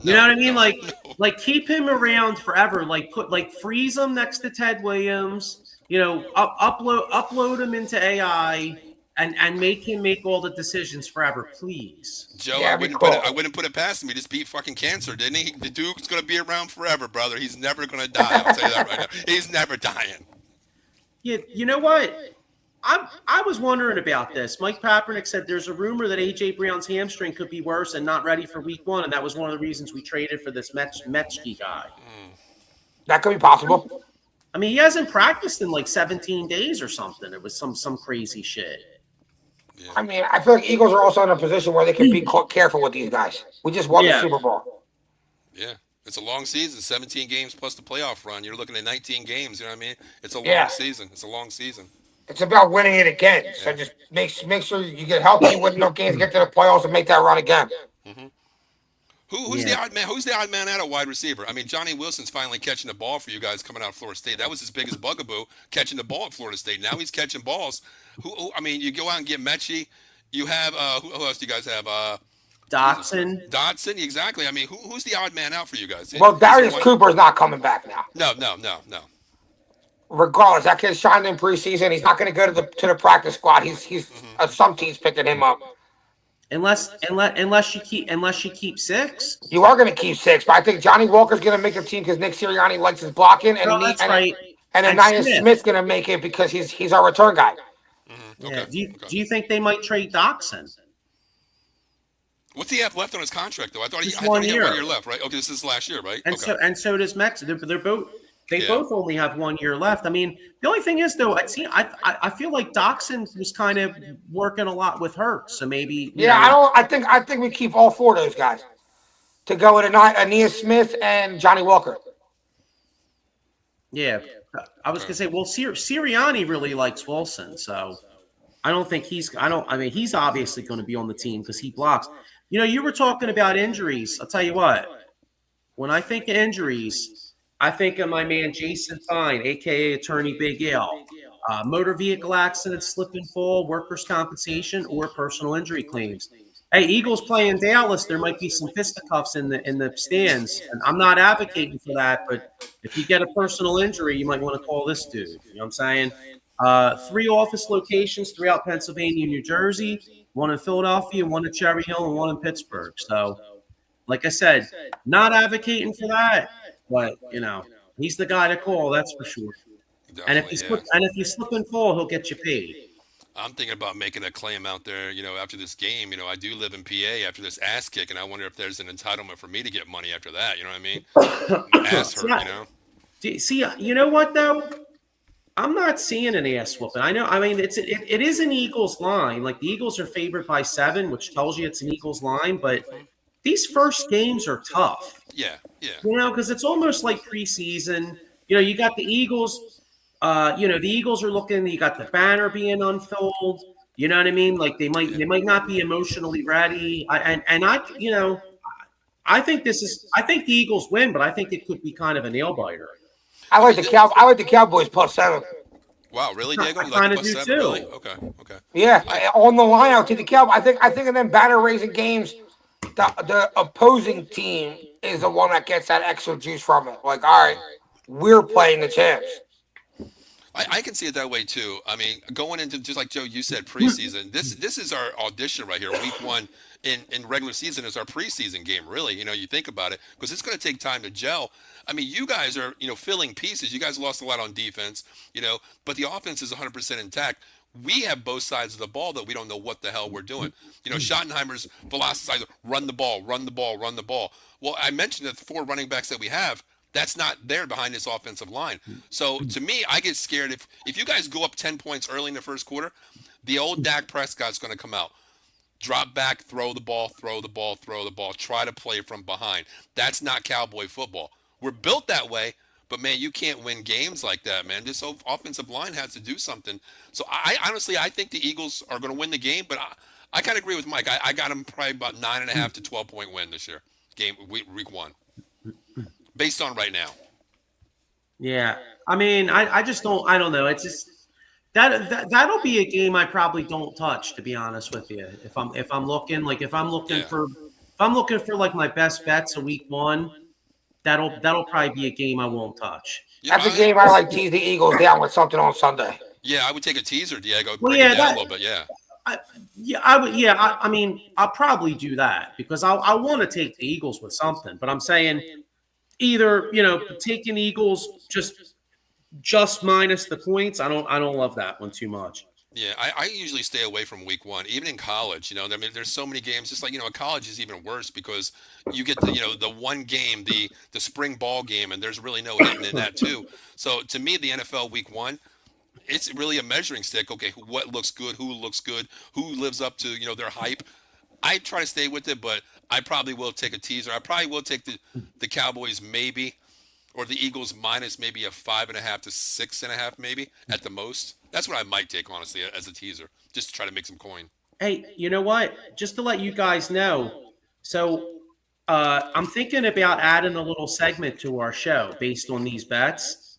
S2: You know what I mean? Like keep him around forever. Like freeze him next to Ted Williams. Upload him into AI. And make him make all the decisions forever, please.
S4: Joe, I wouldn't put it past him. He just beat fucking cancer, didn't he? The Duke's going to be around forever, brother. He's never going to die. I'll tell you that right now. He's never dying.
S2: Yeah, you know what? I was wondering about this. Mike Papernick said there's a rumor that A.J. Brown's hamstring could be worse and not ready for week 1, and that was one of the reasons we traded for this Mechke guy.
S3: That could be possible.
S2: I mean, he hasn't practiced in like 17 days or something. It was some crazy shit.
S4: Yeah.
S3: I mean, I feel like Eagles are also in a position where they can be careful with these guys. We just won the Super Bowl.
S4: Yeah. It's a long season, 17 games plus the playoff run. You're looking at 19 games, you know what I mean? It's a long season. It's a long season.
S3: It's about winning it again. Yeah. So just make sure you get healthy, win no games, get to the playoffs, and make that run again.
S4: Mm-hmm. Who's the odd man? Who's the odd man out at wide receiver? I mean, Johnny Wilson's finally catching the ball for you guys coming out of Florida State. That was his biggest bugaboo, catching the ball at Florida State. Now he's catching balls. I mean, you go out and get Mechie. You have who else do you guys have?
S2: Dotson,
S4: exactly. I mean, who's the odd man out for you guys?
S3: Well, Darius Cooper's not coming back now.
S4: No.
S3: Regardless, that kid shined in preseason. He's not going to go to the practice squad. He's some teams picking him up.
S2: Unless you keep 6.
S3: You are going to keep 6, but I think Johnny Walker's going to make the team because Nick Sirianni likes his blocking, and Ananias Smith's going to make it because he's our return guy.
S2: Yeah.
S4: Okay.
S2: Do you think they might trade Doxson?
S4: What's he have left on his contract, though? I thought
S2: Just
S4: he had 1
S2: 1 year.
S4: year left, right? Okay, this is last year, right?
S2: And
S4: Okay.
S2: so does Mex. They're both. They
S4: Yeah.
S2: both only have 1 year left. I mean, the only thing is though, I feel like Doxson was kind of working a lot with Hurts, so maybe
S3: I think we keep all 4 of those guys to go with Aeneas Smith and Johnny Walker.
S2: Yeah, I was gonna say, well, Sirianni really likes Wilson, so I don't think he's. I mean, he's obviously going to be on the team because he blocks. You were talking about injuries. I'll tell you what. When I think of injuries, I think of my man Jason Fine, aka Attorney Big L. Motor vehicle accident, slip and fall, workers' compensation, or personal injury claims. Hey, Eagles playing Dallas, there might be some fisticuffs in the stands, and I'm not advocating for that. But if you get a personal injury, you might want to call this dude. You know what I'm saying? 3 office locations throughout Pennsylvania and New Jersey, 1 in Philadelphia, 1 in Cherry Hill, and 1 in Pittsburgh. So, like I said, not advocating for that, but he's the guy to call. That's for sure. And if you slip and fall, he'll get you paid.
S4: I'm thinking about making a claim out there, after this game. I do live in PA after this ass kick, and I wonder if there's an entitlement for me to get money after that. You know what I mean? Ass hurt,
S2: See, you know what though? I'm not seeing an ass whooping. I mean, it is an Eagles line. Like the Eagles are favored by 7, which tells you it's an Eagles line. But these first games are tough.
S4: Yeah.
S2: Because it's almost like preseason. You got the Eagles. The Eagles are looking. You got the banner being unfurled. You know what I mean? Like they might not be emotionally ready. I think I think the Eagles win, but I think it could be kind of a nail biter.
S3: I like the Cowboys +7.
S4: Wow, really, Diego?
S2: I kind of do
S4: +7?
S2: too.
S4: Really? Okay.
S3: Yeah, on the line, I'll take the Cowboys. I think in them banner raising games, the opposing team is the one that gets that extra juice from it. Like, all right, we're playing the champs.
S4: I can see it that way too. I mean, going into, just like Joe, you said, preseason. This is our audition right here. Week 1 in regular season is our preseason game. Really, you think about it, because it's going to take time to gel. I mean, you guys are filling pieces. You guys lost a lot on defense, but the offense is 100% intact. We have both sides of the ball that we don't know what the hell we're doing. Schottenheimer's philosophy: run the ball, run the ball, run the ball. Well, I mentioned that the 4 running backs that we have, that's not there behind this offensive line. So to me, I get scared if you guys go up 10 points early in the first quarter, the old Dak Prescott's going to come out. Drop back, throw the ball, try to play from behind. That's not Cowboy football. We're built that way, but man, you can't win games like that, man. This offensive line has to do something. So I honestly think the Eagles are going to win the game, but I kind of agree with Mike. I got them probably about 9.5 to 12-point win this year, week 1. Based on right now.
S2: Yeah. I mean, I just don't know. It's just that'll be a game I probably don't touch, to be honest with you. If I'm looking for like my best bets of week 1, that'll probably be a game I won't touch.
S3: Yeah, that's a game I like tease the Eagles down with something on Sunday.
S4: Yeah, I would take a teaser, Diego.
S2: Well,
S4: bring it down a little bit, yeah.
S2: I would. Yeah, I mean, I'll probably do that because I want to take the Eagles with something, but I'm saying either taking Eagles just minus the points. I don't love that one too much.
S4: Yeah, I usually stay away from week 1, even in college. I mean, there's so many games. Just like college is even worse because you get the one game, the spring ball game, and there's really no hitting in that too. So to me, the NFL week 1, it's really a measuring stick. Okay, what looks good, who lives up to their hype. I try to stay with it, but I probably will take a teaser. I probably will take the Cowboys maybe, or the Eagles minus maybe a 5.5 to 6.5 maybe at the most. That's what I might take, honestly, as a teaser, just to try to make some coin.
S2: Hey, you know what? Just to let you guys know, so I'm thinking about adding a little segment to our show based on these bets.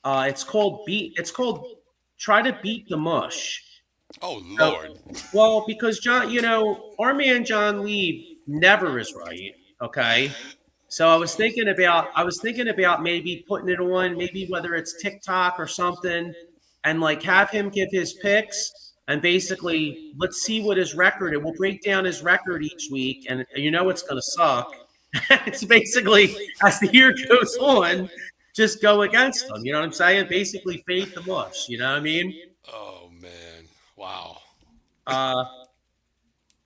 S2: It's called Try to Beat the Mush.
S4: Oh, Lord.
S2: Well, because John, our man John Lee never is right. Okay. So I was thinking about maybe putting it on, maybe whether it's TikTok or something, and like have him give his picks and basically let's see what his record is. We'll break down his record each week, and it's going to suck. It's basically, as the year goes on, just go against them. You know what I'm saying? Basically fade the mush. You know what I mean?
S4: Oh, man. Wow.
S2: Uh,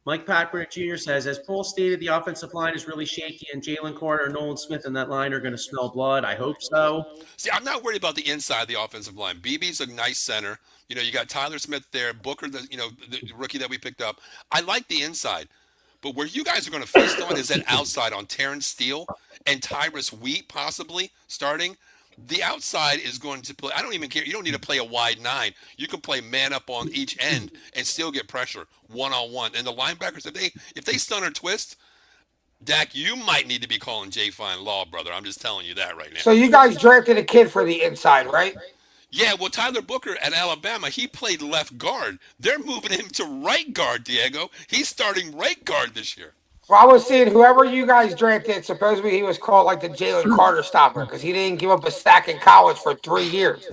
S2: Mike Patrick Jr. says, as Paul stated, the offensive line is really shaky, and Jalen Carter and Nolan Smith in that line are going to smell blood. I hope so.
S4: See, I'm not worried about the inside of the offensive line. BB's a nice center. You know, you got Tyler Smith there, Booker, the rookie that we picked up. I like the inside. But where you guys are going to feast on is that outside on Terrence Steele and Tyrus Wheat possibly starting. The outside is going to play. I don't even care. You don't need to play a wide 9. You can play man up on each end and still get pressure one-on-one. And the linebackers, if they stun or twist, Dak, you might need to be calling Jay Fine Law, brother. I'm just telling you that right now.
S3: So you guys drafted a kid for the inside, right?
S4: Yeah, well, Tyler Booker at Alabama, he played left guard. They're moving him to right guard, Diego. He's starting right guard this year.
S3: Well, I was seeing whoever you guys drafted, supposedly he was called like the Jalen Carter stopper because he didn't give up a sack in college for 3 years.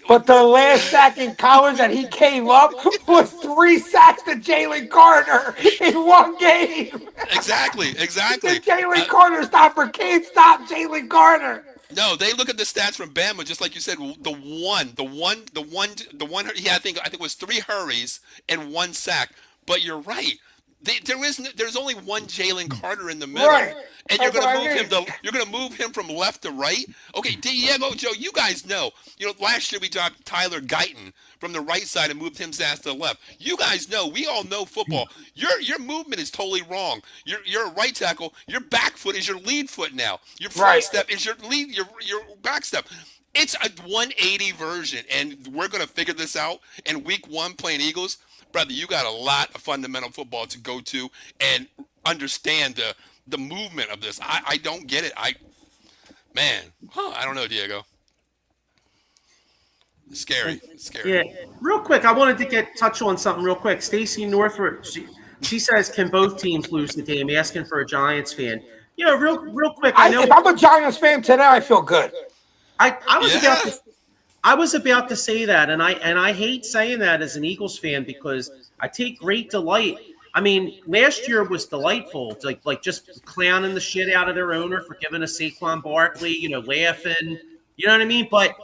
S3: But the last sack in college that he came up was 3 sacks to Jalen Carter in one game.
S4: Exactly.
S3: The Jalen Carter stopper can't stop Jalen Carter.
S4: No, they look at the stats from Bama, just like you said. The one. He I think it was 3 hurries and 1 sack. But you're right. There's only one Jalen Carter in the middle,
S3: right.
S4: And you're going to move him from left to right. Okay, Diego, Joe, you guys know. You know, last year we dropped Tyler Guyton from the right side and moved his ass to the left. You guys know. We all know football. Your movement is totally wrong. You're a right tackle. Your back foot is your lead foot now. Your front step is your lead. Your back step. It's a 180 version, and we're going to figure this out in week 1 playing Eagles. Brother, you got a lot of fundamental football to go to and understand the movement of this. I don't get it. I don't know, Diego. It's scary.
S2: Yeah, real quick, I wanted to touch on something real quick. Stacy Northrup, she says, can both teams lose the game? Asking for a Giants fan. You know, real quick. I know
S3: if I'm a Giants fan today, I feel good.
S2: I was about to say that, and I hate saying that as an Eagles fan because I take great delight. I mean, last year was delightful, like just clowning the shit out of their owner for giving us Saquon Barkley, you know, laughing, you know what I mean? But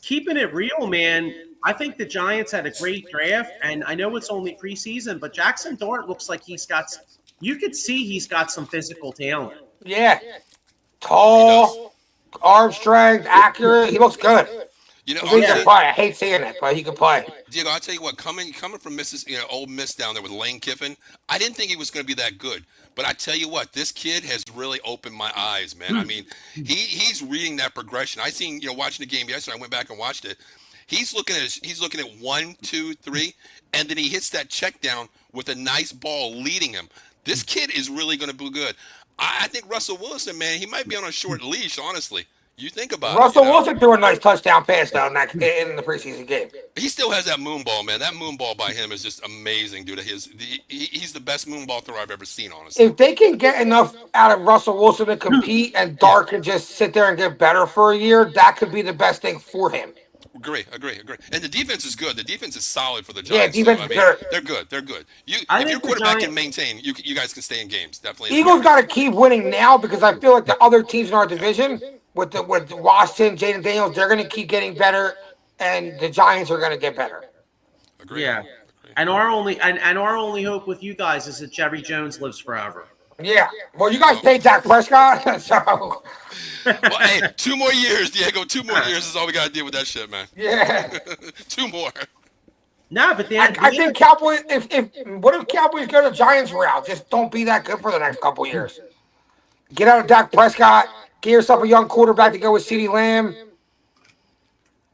S2: keeping it real, man, I think the Giants had a great draft, and I know it's only preseason, but Jackson Dart looks like you could see he's got some physical talent.
S3: Yeah, tall, arm strength, accurate. He looks good.
S4: You know,
S3: he can play. I hate seeing it, but he can play.
S4: Diego, I'll tell you what, coming from Ole Miss down there with Lane Kiffin, I didn't think he was going to be that good. But I tell you what, this kid has really opened my eyes, man. I mean, he's reading that progression. I seen, watching the game yesterday. I went back and watched it. He's looking at 1, 2, 3, and then he hits that check down with a nice ball leading him. This kid is really going to be good. I think Russell Wilson, man, he might be on a short leash, honestly. You think about
S3: Russell Wilson threw a nice touchdown pass down in the preseason game.
S4: He still has that moon ball, man. That moon ball by him is just amazing, dude. He's the best moon ball thrower I've ever seen, honestly.
S3: If they can get enough out of Russell Wilson to compete and Dart can just sit there and get better for a year, that could be the best thing for him.
S4: Agree. And the defense is good. The defense is solid for the Giants.
S3: Yeah, defense is good.
S4: They're good. If your quarterback can maintain, you guys can stay in games. Definitely.
S3: Eagles got to keep winning now because I feel like the other teams in our division, with Washington, Jaden Daniels, they're going to keep getting better, and the Giants are going to get better.
S4: Agree.
S2: Yeah. And our only hope with you guys is that Jerry Jones lives forever.
S3: Yeah. Well, you guys paid Dak Prescott, so.
S4: Well, hey, 2 more years, Diego. 2 more years is all we got to deal with that shit, man.
S3: Yeah.
S4: 2 more.
S2: No, but
S3: I think Cowboys. What if Cowboys go the Giants route? Just don't be that good for the next couple years. Get out of Dak Prescott. Get yourself a young quarterback to go with CeeDee Lamb.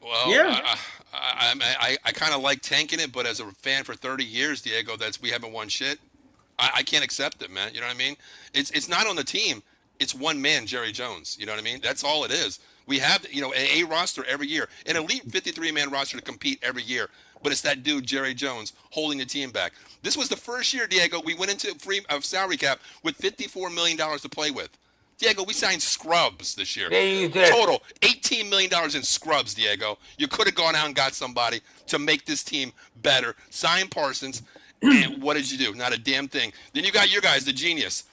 S4: Well, yeah. I kind of like tanking it, but as a fan for 30 years, Diego, we haven't won shit. I can't accept it, man. You know what I mean? It's not on the team. It's one man, Jerry Jones. You know what I mean? That's all it is. We have, a roster every year, an elite 53-man roster to compete every year. But it's that dude, Jerry Jones, holding the team back. This was the first year, Diego, we went into salary cap with $54 million to play with. Diego, we signed scrubs this year.
S3: Yeah, you did.
S4: Total, $18 million in scrubs, Diego. You could have gone out and got somebody to make this team better. Sign Parsons, and what did you do? Not a damn thing. Then you got your guys, the genius.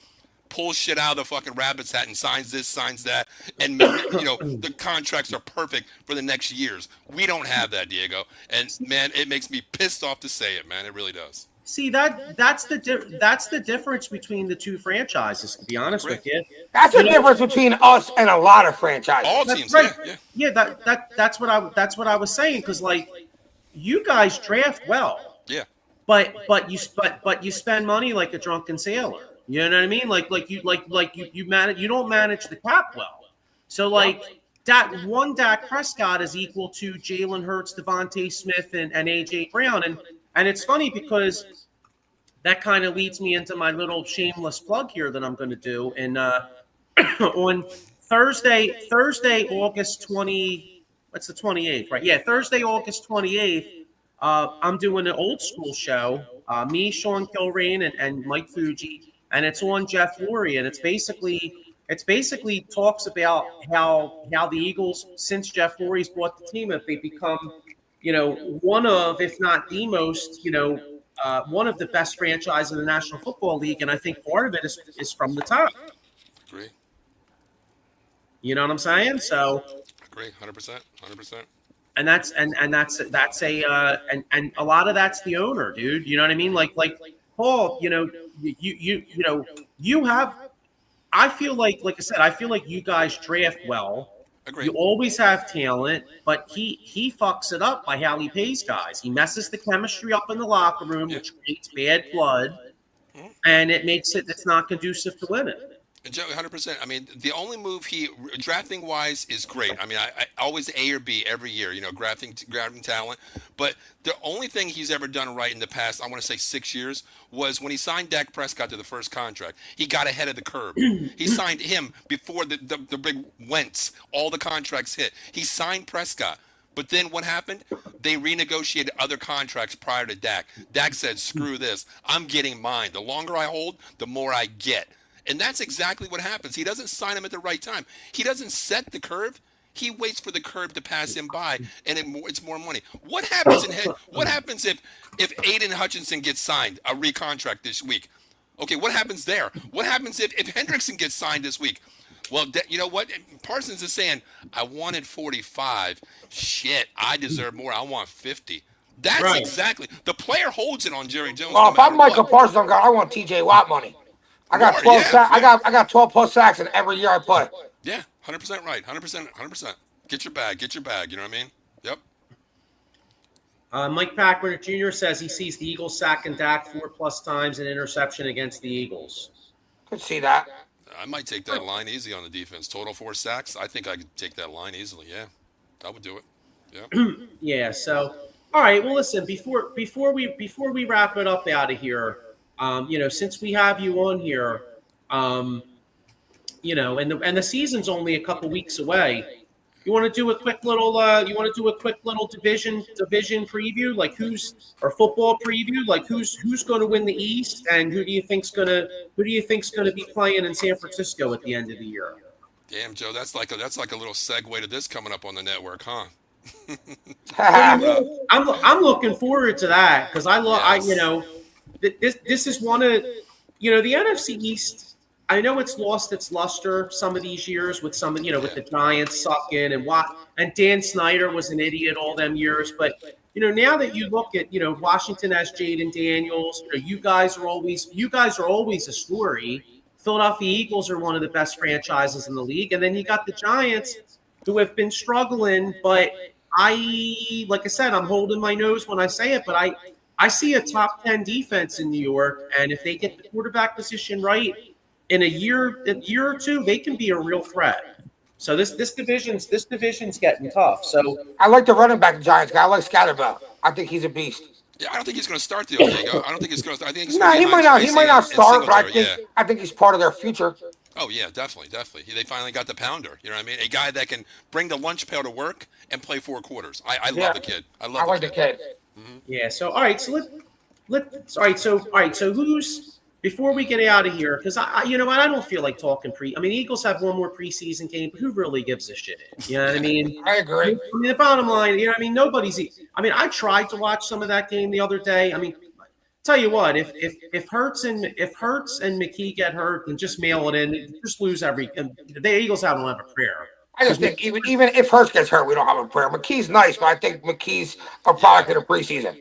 S4: pulls shit out of the fucking rabbit's hat and signs this, signs that, and the contracts are perfect for the next years. We don't have that, Diego, and man, it makes me pissed off to say it, man. It really does.
S2: See that's the difference between the two franchises. To be honest with you,
S3: that's the difference between us and a lot of franchises.
S4: All teams,
S2: right.
S4: yeah.
S2: That's what I was saying, because like you guys draft well,
S4: yeah,
S2: but you spend money like a drunken sailor. You know what I mean? Like you manage, you don't manage the cap well. So like that one Dak Prescott is equal to Jalen Hurts, Devontae Smith, and AJ Brown, and it's funny because that kind of leads me into my little shameless plug here that I'm going to do. And on Thursday, August 20, what's the 28th, right? Yeah, Thursday, August 28th, I'm doing an old school show. Me, Sean Kilrain, and Mike Fuji, and it's on Jeff Lurie, and it's basically talks about how the Eagles, since Jeff Lurie's bought the team, if they become one of, if not the most, one of the best franchises in the National Football League. And I think part of it is from the top.
S4: Agree.
S2: You know what I'm saying? So
S4: agree, 100%.
S2: And that's a and a lot of that's the owner, dude. You know what I mean? Like Paul, you have. I feel like I said, I feel like you guys draft well.
S4: Agreed.
S2: You always have talent, but he fucks it up by how he pays guys. He messes the chemistry up in the locker room, which creates bad blood, and it makes it's not conducive to winning.
S4: Joe, 100%. I mean, the only move drafting wise is great. I mean, I always A or B every year, grabbing talent. But the only thing he's ever done right in the past, I want to say 6 years, was when he signed Dak Prescott to the first contract. He got ahead of the curve. He signed him before the big Wentz, all the contracts hit. He signed Prescott. But then what happened? They renegotiated other contracts prior to Dak. Dak said, screw this. I'm getting mine. The longer I hold, the more I get. And that's exactly what happens. He doesn't sign him at the right time. He doesn't set the curve. He waits for the curve to pass him by, and it's more money. What happens if Aiden Hutchinson gets signed, a recontract this week? Okay, what happens there? What happens if Hendrickson gets signed this week? Well, you know what? Parsons is saying, I wanted 45. Shit, I deserve more. I want 50. That's right. Exactly. The player holds it on Jerry Jones.
S3: Well, if I'm Michael Parsons, I want TJ Watt money. I got 12 sacks. I got 12 plus sacks in every year I play.
S4: Yeah, 100% right. 100%. Get your bag. You know what I mean? Yep.
S2: Mike Packard Jr. says he sees the Eagles sacking Dak 4+ times an interception against the Eagles.
S3: Could see that.
S4: I might take that line easy on the defense. Total 4 sacks. I think I could take that line easily. Yeah, I would do it. Yeah.
S2: Yeah. So, all right. Well, listen. Before we wrap it up out of here. Since we have you on here, and the season's only a couple weeks away, you want to do a quick little division preview, like football preview, like who's going to win the East, and who do you think's going to be playing in San Francisco at the end of the year?
S4: Damn, Joe, that's like a little segue to this coming up on the network, huh?
S2: I'm looking forward to that because This is one of, the NFC East. I know it's lost its luster some of these years with some, with the Giants sucking and Dan Snyder was an idiot all them years. But, now that you look at, Washington has Jaden Daniels, you guys are always a story. Philadelphia Eagles are one of the best franchises in the league. And then you got the Giants who have been struggling. But like I said, I'm holding my nose when I say it, but I see a top 10 defense in New York, and if they get the quarterback position right in a year or two, they can be a real threat. So this division's getting tough. So
S3: I like the running back Giants guy. I like Scatterback. I think he's a beast.
S4: Yeah, I don't think he's going to start the Diego. I don't think he's going to start. I think he's
S3: he might not start, but I think he's part of their future.
S4: Oh yeah, definitely. They finally got the pounder. You know what I mean? A guy that can bring the lunch pail to work and play 4 quarters. I love the kid. I like the kid.
S2: Mm-hmm. Yeah. So all right. So So who's before we get out of here? Because I don't feel like talking Eagles have one more preseason game, but who really gives a shit? You know what I mean?
S3: I agree.
S2: The bottom line, nobody's. I tried to watch some of that game the other day. Tell you what, if Hurts and McKee get hurt, then just mail it in. Just lose every. And the Eagles don't have a prayer.
S3: I just think even if Hurts gets hurt, we don't have a prayer. McKee's nice, but I think McKee's a product of the preseason.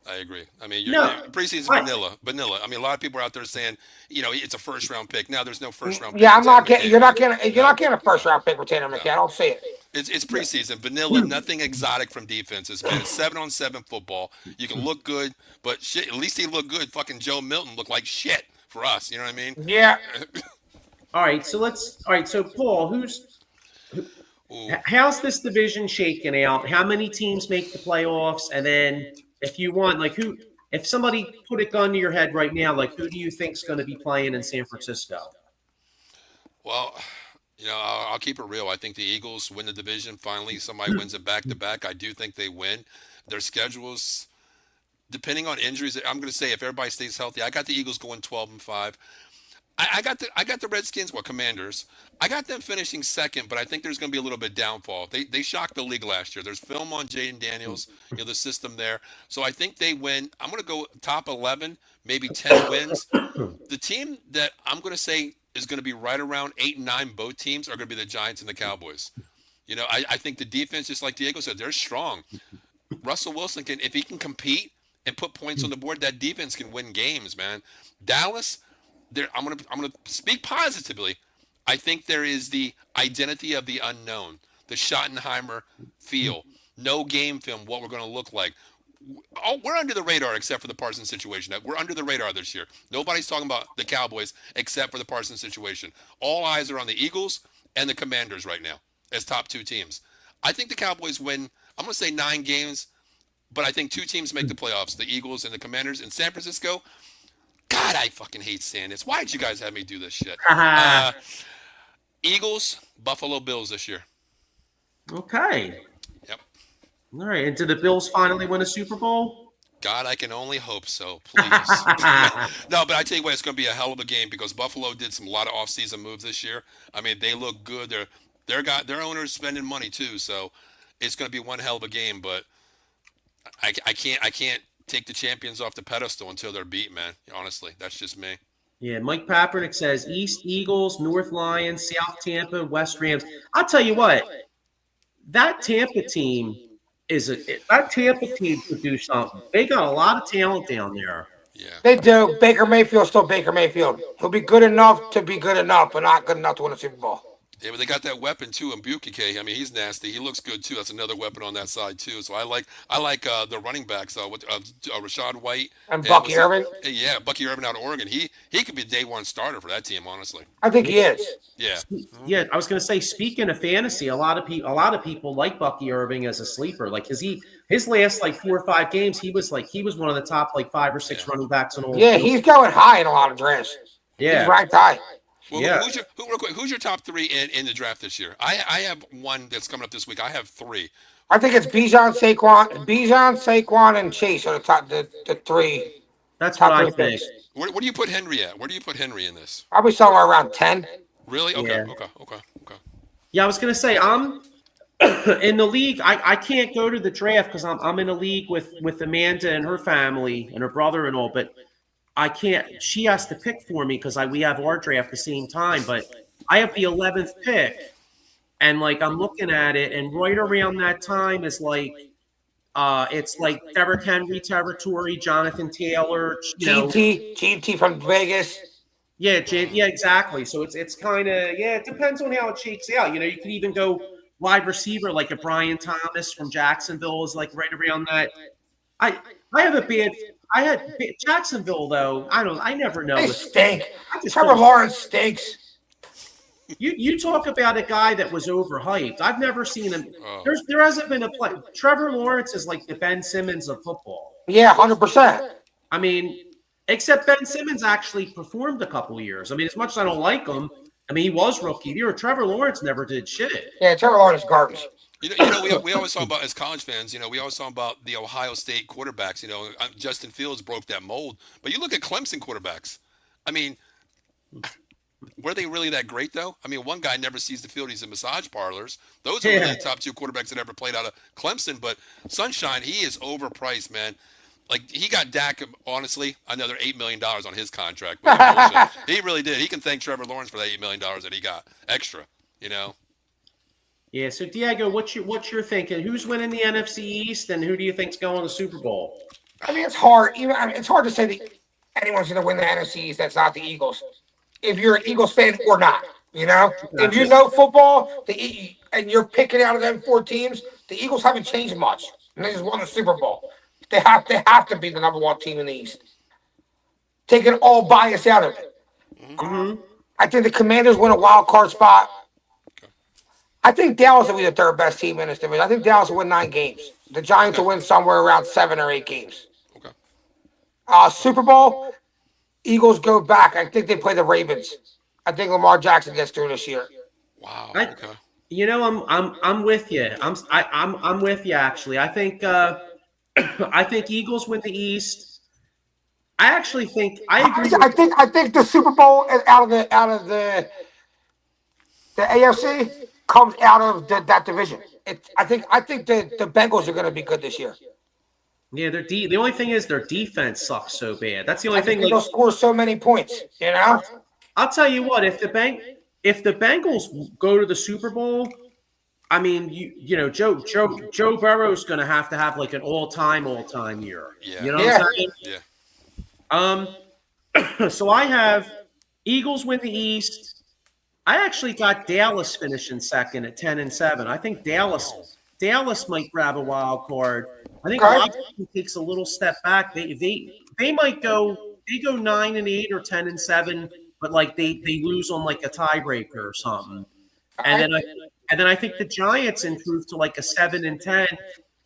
S4: I agree. I mean,
S2: No,
S4: preseason vanilla. I mean, a lot of people are out there saying, it's a first round pick. Now there's no first round pick.
S3: Yeah, I'm not getting. You're not getting a first round pick with Tanner McKee. I don't see it.
S4: It's preseason vanilla, nothing exotic from defenses, man. It's 7-on-7 football. You can look good, but shit, at least he looked good. Fucking Joe Milton looked like shit for us. You know what I mean?
S3: Yeah.
S2: All right, so Paul, how's this division shaking out? How many teams make the playoffs? And then if you want, if somebody put a gun to your head right now, who do you think's going to be playing in San Francisco?
S4: Well, I'll keep it real. I think the Eagles win the division. Finally, somebody wins it back to back. I do think they win. Their schedules, depending on injuries, I'm going to say if everybody stays healthy, I got the Eagles going 12-5. I got the Redskins, Commanders. I got them finishing second, but I think there's going to be a little bit of downfall. They shocked the league last year. There's film on Jaden Daniels, the system there. So I think they win. I'm going to go top 11, maybe 10 wins. The team that I'm going to say is going to be right around 8 and 9, both teams, are going to be the Giants and the Cowboys. I think the defense, just like Diego said, they're strong. Russell Wilson if he can compete and put points on the board, that defense can win games, man. Dallas, I'm gonna speak positively. I think there is the identity of the unknown, the Schottenheimer feel, no game film, what we're going to look like. We're under the radar except for the Parsons situation. We're under the radar this year. Nobody's talking about the Cowboys except for the Parsons situation. All eyes are on the Eagles and the Commanders right now as top 2 teams. I think the Cowboys win, I'm going to say 9 games, but I think 2 teams make the playoffs, the Eagles and the Commanders. In San Francisco, God, I fucking hate saying this. Why did you guys have me do this shit? Eagles, Buffalo Bills this year.
S2: Okay.
S4: Yep.
S2: All right. And did the Bills finally win a Super Bowl?
S4: God, I can only hope so, please. No, but I tell you what, it's going to be a hell of a game because Buffalo did a lot of offseason moves this year. I mean, they look good. Their owner's spending money too, so it's going to be one hell of a game. But I can't take the champions off the pedestal until they're beat, man. Honestly, that's just me.
S2: Yeah, Mike Papernick says East Eagles, North Lions, South Tampa, West Rams. I'll tell you what, that Tampa team could do something. They got a lot of talent down there.
S4: Yeah,
S3: they do. Baker Mayfield's still Baker Mayfield. He'll be good enough to be good enough, but not good enough to win a Super Bowl.
S4: Yeah, but they got that weapon too, in Bukike. I mean, he's nasty. He looks good too. That's another weapon on that side too. So I like the running backs with Rashad White
S3: and Bucky Irvin.
S4: Yeah, Bucky Irvin out of Oregon. He could be a day one starter for that team, honestly.
S3: I think he is.
S4: Yeah.
S2: Yeah, I was going to say, speaking of fantasy, a lot of people like Bucky Irving as a sleeper. His last 4 or 5 games, he was one of the top 5 or 6 running backs in all.
S3: Yeah, he's going high in a lot of drafts.
S2: Yeah,
S3: he's ranked high.
S4: Well,
S2: yeah.
S4: Who's your top 3 in the draft this year? I have one that's coming up this week. I have 3.
S3: I think it's Bijan, Saquon, and Chase are the 3.
S2: That's what I think.
S4: Where do you put Henry at? Where do you put Henry in this?
S3: Probably somewhere around 10.
S4: Really? Okay.
S2: Yeah.
S4: Okay.
S2: Yeah, I was going to say, I'm in the league. I can't go to the draft because I'm in a league with Amanda and her family and her brother and all, but I can't. She has to pick for me because we have our draft the same time. But I have the 11th pick, and I'm looking at it, and right around that time is it's Derrick Henry territory, Jonathan Taylor,
S3: GT from Vegas.
S2: Yeah, exactly. So it's kind of it depends on how it shakes out. You can even go wide receiver like a Brian Thomas from Jacksonville is right around that. I had Jacksonville though. I never know.
S3: They stink. Trevor Lawrence stinks.
S2: You talk about a guy that was overhyped. I've never seen him. There hasn't been a play. Trevor Lawrence is like the Ben Simmons of football.
S3: Yeah, 100%.
S2: I mean, except Ben Simmons actually performed a couple of years. I mean, as much as I don't like him, he was rookie of the year. Trevor Lawrence never did shit.
S3: Yeah, Trevor Lawrence is garbage.
S4: We always talk about, as college fans, we always talk about the Ohio State quarterbacks. Justin Fields broke that mold. But you look at Clemson quarterbacks. I mean, were they really that great, though? I mean, one guy never sees the field. He's in massage parlors. Those are really the top 2 quarterbacks that ever played out of Clemson. But Sunshine, he is overpriced, man. Like he got Dak, honestly, another $8 million on his contract. With that bullshit. He really did. He can thank Trevor Lawrence for that $8 million that he got extra. You know.
S2: Yeah. So Diego, what's your thinking? Who's winning the NFC East, and who do you think's going to the Super Bowl?
S3: I mean, it's hard. It's hard to say that anyone's going to win the NFC East that's not the Eagles. If you're an Eagles fan or not, if you know football, and you're picking out of them 4 teams, the Eagles haven't changed much, and they just won the Super Bowl. They have to be the number 1 team in the East. Taking all bias out of it.
S2: Mm-hmm.
S3: I think the Commanders win a wild card spot. I think Dallas will be the 3rd best team in this division. I think Dallas will win 9 games. The Giants will win somewhere around 7 or 8 games.
S4: Okay.
S3: Super Bowl, Eagles go back. I think they play the Ravens. I think Lamar Jackson gets through this year.
S4: Wow. Okay.
S2: I'm with you. I'm with you actually. I think Eagles win the East. I actually think I agree.
S3: I think the Super Bowl out of the AFC comes out of that division. I think the Bengals are going to be good this year.
S2: Yeah, the only thing is their defense sucks so bad. That's the only thing.
S3: They'll score so many points.
S2: I'll tell you what. If the Bengals go to the Super Bowl, I mean, Joe Burrow's going to have like an all-time year.
S4: Yeah.
S2: You know what I'm saying?
S4: Yeah.
S2: So I have Eagles win the East. I actually got Dallas finishing second at 10-7. I think Dallas might grab a wild card. I think Washington takes a little step back. They might go 9-8 or 10-7, but like they lose on like a tiebreaker or something. And then I think the Giants improve to like a 7-10.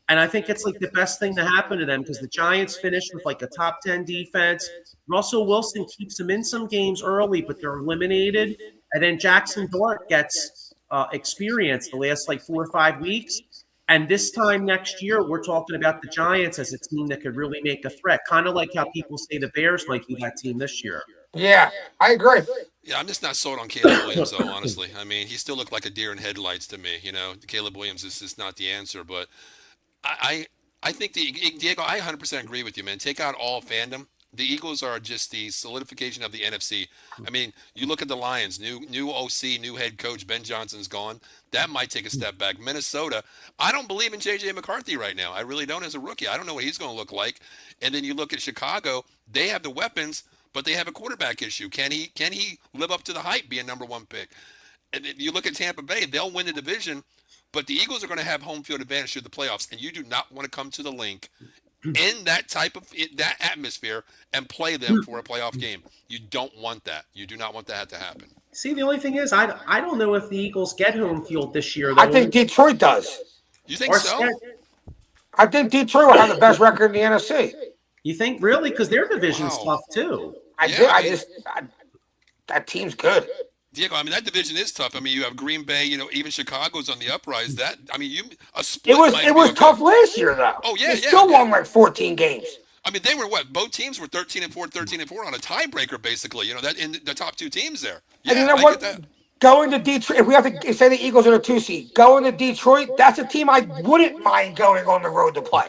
S2: And I think it's like the best thing to happen to them because the Giants finished with like a top 10 defense. Russell Wilson keeps them in some games early, but they're eliminated. And then Jackson Dart gets experience the last like 4 or 5 weeks. And this time next year, we're talking about the Giants as a team that could really make a threat, kind of like how people say the Bears might be that team this year.
S3: Yeah, I agree.
S4: Yeah, I'm just not sold on Caleb Williams, though, honestly. I mean, he still looked like a deer in headlights to me. Caleb Williams is just not the answer. But I think, Diego, I 100% agree with you, man. Take out all fandom. The Eagles are just the solidification of the NFC. I mean, you look at the Lions, new OC, new head coach, Ben Johnson's gone. That might take a step back. Minnesota, I don't believe in J.J. McCarthy right now. I really don't as a rookie. I don't know what he's going to look like. And then you look at Chicago, they have the weapons, but they have a quarterback issue. Can he live up to the hype, be a number 1 pick? And then you look at Tampa Bay, they'll win the division, but the Eagles are going to have home field advantage through the playoffs, and you do not want to come to the link in that type of that atmosphere and play them for a playoff game. You don't want that. You do not want that to happen.
S2: See, the only thing is, I don't know if the Eagles get home field this year. Though.
S3: I think Detroit does.
S4: You think so?
S3: I think Detroit will have the best record in the NFC.
S2: You think really? Because their division's tough too.
S3: That team's good.
S4: Diego, I mean that division is tough. I mean you have Green Bay, even Chicago's on the uprise. A split.
S3: It was tough last year though.
S4: Oh yeah,
S3: they still won like 14 games.
S4: I mean they were both teams were 13-4 on a tiebreaker basically. That in the top 2 teams there. Yeah,
S3: and you know what? Going to Detroit, if we have to say the Eagles are the 2 seed, going to Detroit, that's a team I wouldn't mind going on the road to play.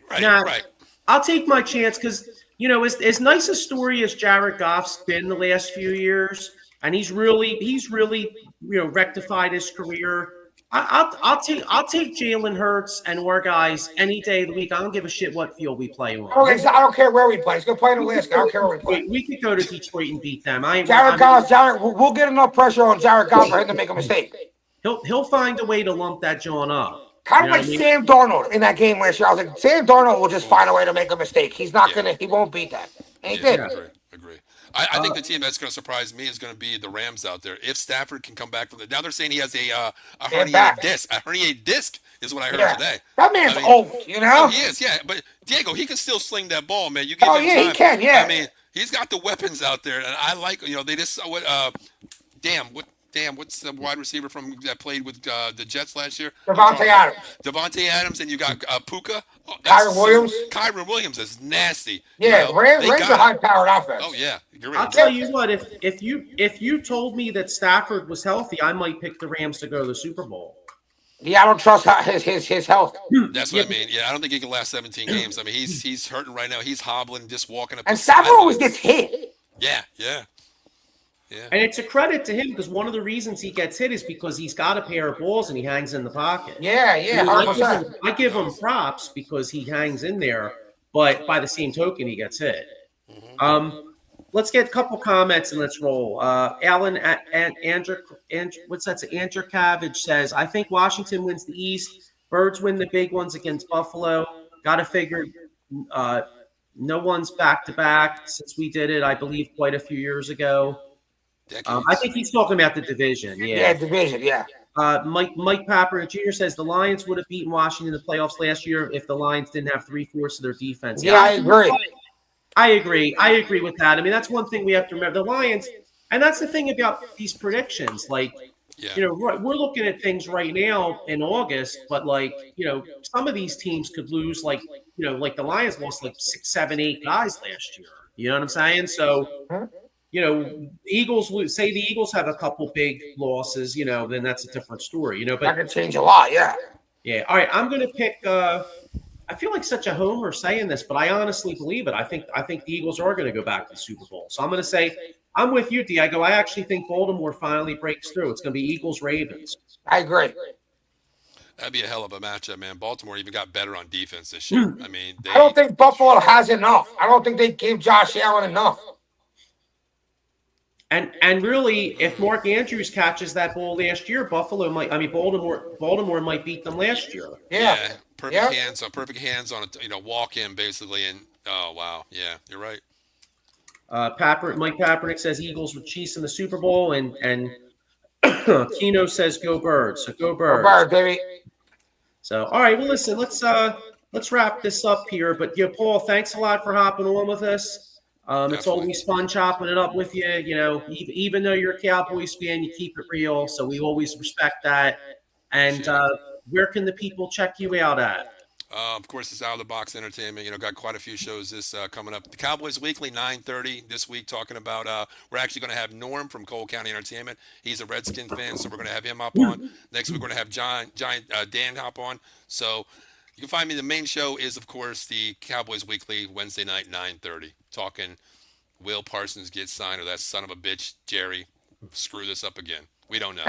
S4: Right, right.
S2: I'll take my chance because as nice a story as Jared Goff's been the last few years. And he's really rectified his career. I'll take Jalen Hurts and our guys any day of the week. I don't give a shit what field we play on.
S3: I don't care where we play. He's gonna play in Alaska. I don't care where we play.
S2: We could go to Detroit and beat them.
S3: We'll get enough pressure on Jared Goff for him to make a mistake.
S2: He'll find a way to lump that John up.
S3: Kind of like Sam Darnold in that game last year. I was like, Sam Darnold will just find a way to make a mistake. He's not he won't beat that. And he did.
S4: Agree. I think the team that's going to surprise me is going to be the Rams out there. If Stafford can come back from now they're saying he has a herniated disc. A herniated disc is what I heard today.
S3: That man's old,
S4: Oh, he is, yeah. But Diego, he can still sling that ball, man. You give him time.
S3: He can, yeah.
S4: I mean, he's got the weapons out there, and I like. They just what's the wide receiver that played with the Jets last year? Devontae Adams, and you got Puka. Kyron Williams is nasty.
S3: Yeah, Rams are high-powered offense.
S4: Oh yeah,
S2: I'll tell you what. If you told me that Stafford was healthy, I might pick the Rams to go to the Super Bowl.
S3: Yeah, I don't trust his health.
S4: That's what I mean. Yeah, I don't think he can last 17 games. I mean, he's hurting right now. He's hobbling, just walking up
S3: And
S4: the
S3: Stafford always
S4: sidelines.
S3: gets hit.
S4: Yeah, yeah, yeah.
S2: And it's a credit to him because one of the reasons he gets hit is because he's got a pair of balls and he hangs in the pocket.
S3: Yeah,
S2: I, mean,
S3: 100%.
S2: I give him props because he hangs in there, but by the same token, he gets hit.
S4: Mm-hmm.
S2: Let's get a couple comments and let's roll. Alan Andrew, what's that? Andrew Cabbage says, I think Washington wins the East. Birds win the big ones against Buffalo. Got to figure no one's back-to-back since we did it, I believe, quite a few years ago. I think he's talking about the division.
S3: Yeah, division, yeah.
S2: Mike Papper Jr. says the Lions would have beaten Washington in the playoffs last year if the Lions didn't have 3/4 of their defense.
S3: Yeah, I agree.
S2: I agree with that. I mean, that's one thing we have to remember. The Lions, and that's the thing about these predictions. Like, we're looking at things right now in August, but some of these teams could lose. Like the Lions lost like 6, 7, 8 guys last year. You know what I'm saying? So, Eagles say the Eagles have a couple big losses. Then that's a different story. But
S3: that could change a lot. Yeah.
S2: Yeah. All right. I'm going to pick. I feel like such a homer saying this, but I honestly believe it. I think the Eagles are going to go back to the Super Bowl. So I'm going to say I'm with you, Diego. I actually think Baltimore finally breaks through. It's going to be Eagles-Ravens.
S3: I agree.
S4: That'd be a hell of a matchup, man. Baltimore even got better on defense this year. I mean,
S3: I don't think Buffalo has enough. I don't think they gave Josh Allen enough.
S2: And really, if Mark Andrews catches that ball last year, Baltimore might beat them last year.
S3: Yeah.
S4: Perfect hands on a walk in basically, and oh wow, yeah, you're right.
S2: Mike Papernick says Eagles with Chiefs in the Super Bowl, and Keno says go Birds. So go Birds.
S3: Go Birds, baby.
S2: So all right, well listen, let's wrap this up here. But Paul, thanks a lot for hopping on with us. It's always fun chopping it up with you. Even though you're a Cowboys fan, you keep it real. So we always respect that. And where can the people check you out at?
S4: Of course, it's Out of the Box Entertainment. Got quite a few shows this coming up. The Cowboys Weekly, 9:30 this week, talking about. We're actually going to have Norm from Cole County Entertainment. He's a Redskin fan, so we're going to have him hop on. Next week, we're going to have Dan hop on. So you can find me. The main show is, of course, the Cowboys Weekly, Wednesday night, 9:30. Talking Will Parsons gets signed, or that son of a bitch, Jerry, screw this up again. We don't know.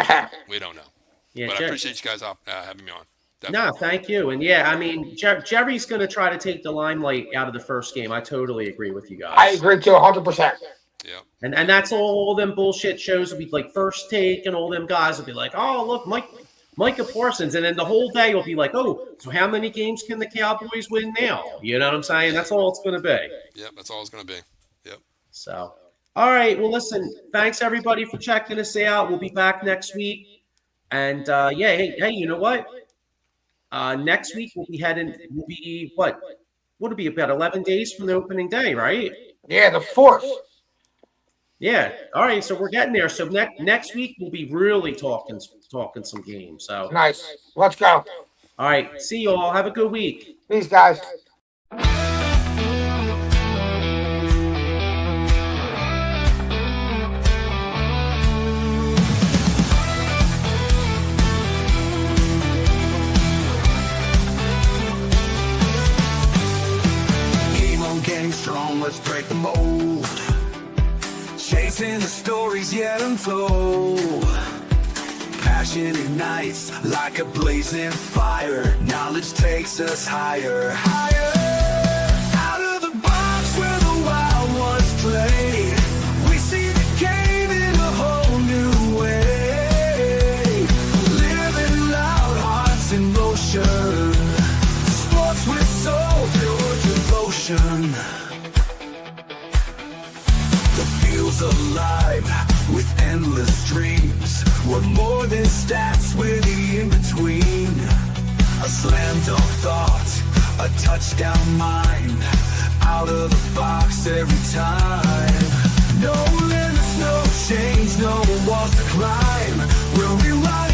S4: Yeah, but I appreciate you guys having me on. Definitely.
S2: No, thank you. And yeah, I mean, Jerry's going to try to take the limelight out of the first game. I totally agree with you guys.
S3: I agree too, 100%.
S4: Yeah.
S2: And that's all them bullshit shows will be like First Take, and all them guys will be like, oh, look, Micah Parsons. And then the whole day will be like, oh, so how many games can the Cowboys win now? You know what I'm saying? That's all it's going to be.
S4: Yep, that's all it's going to be. Yep.
S2: So, all right. Well, listen, thanks everybody for checking us out. We'll be back next week. And hey, you know what? Next week we'll be what? What'll be about 11 days from the opening day, right?
S3: Yeah, the 4th.
S2: Yeah. All right. So we're getting there. So next week we'll be really talking some games. So
S3: nice. Let's go.
S2: All right. See you all. Have a good week.
S3: Peace, guys.
S1: Strong, let's break the mold. Chasing the stories yet untold. Passion ignites like a blazing fire. Knowledge takes us higher, out of the box where the wild ones play. We see the game in a whole new way. Living loud, hearts in motion. Sports with soul, pure devotion. Alive with endless dreams. We're more than stats, we're the in-between. A slam dunk thought, a touchdown mind. Out of the box every time. No limits, no change, no walls to climb. We'll rewrite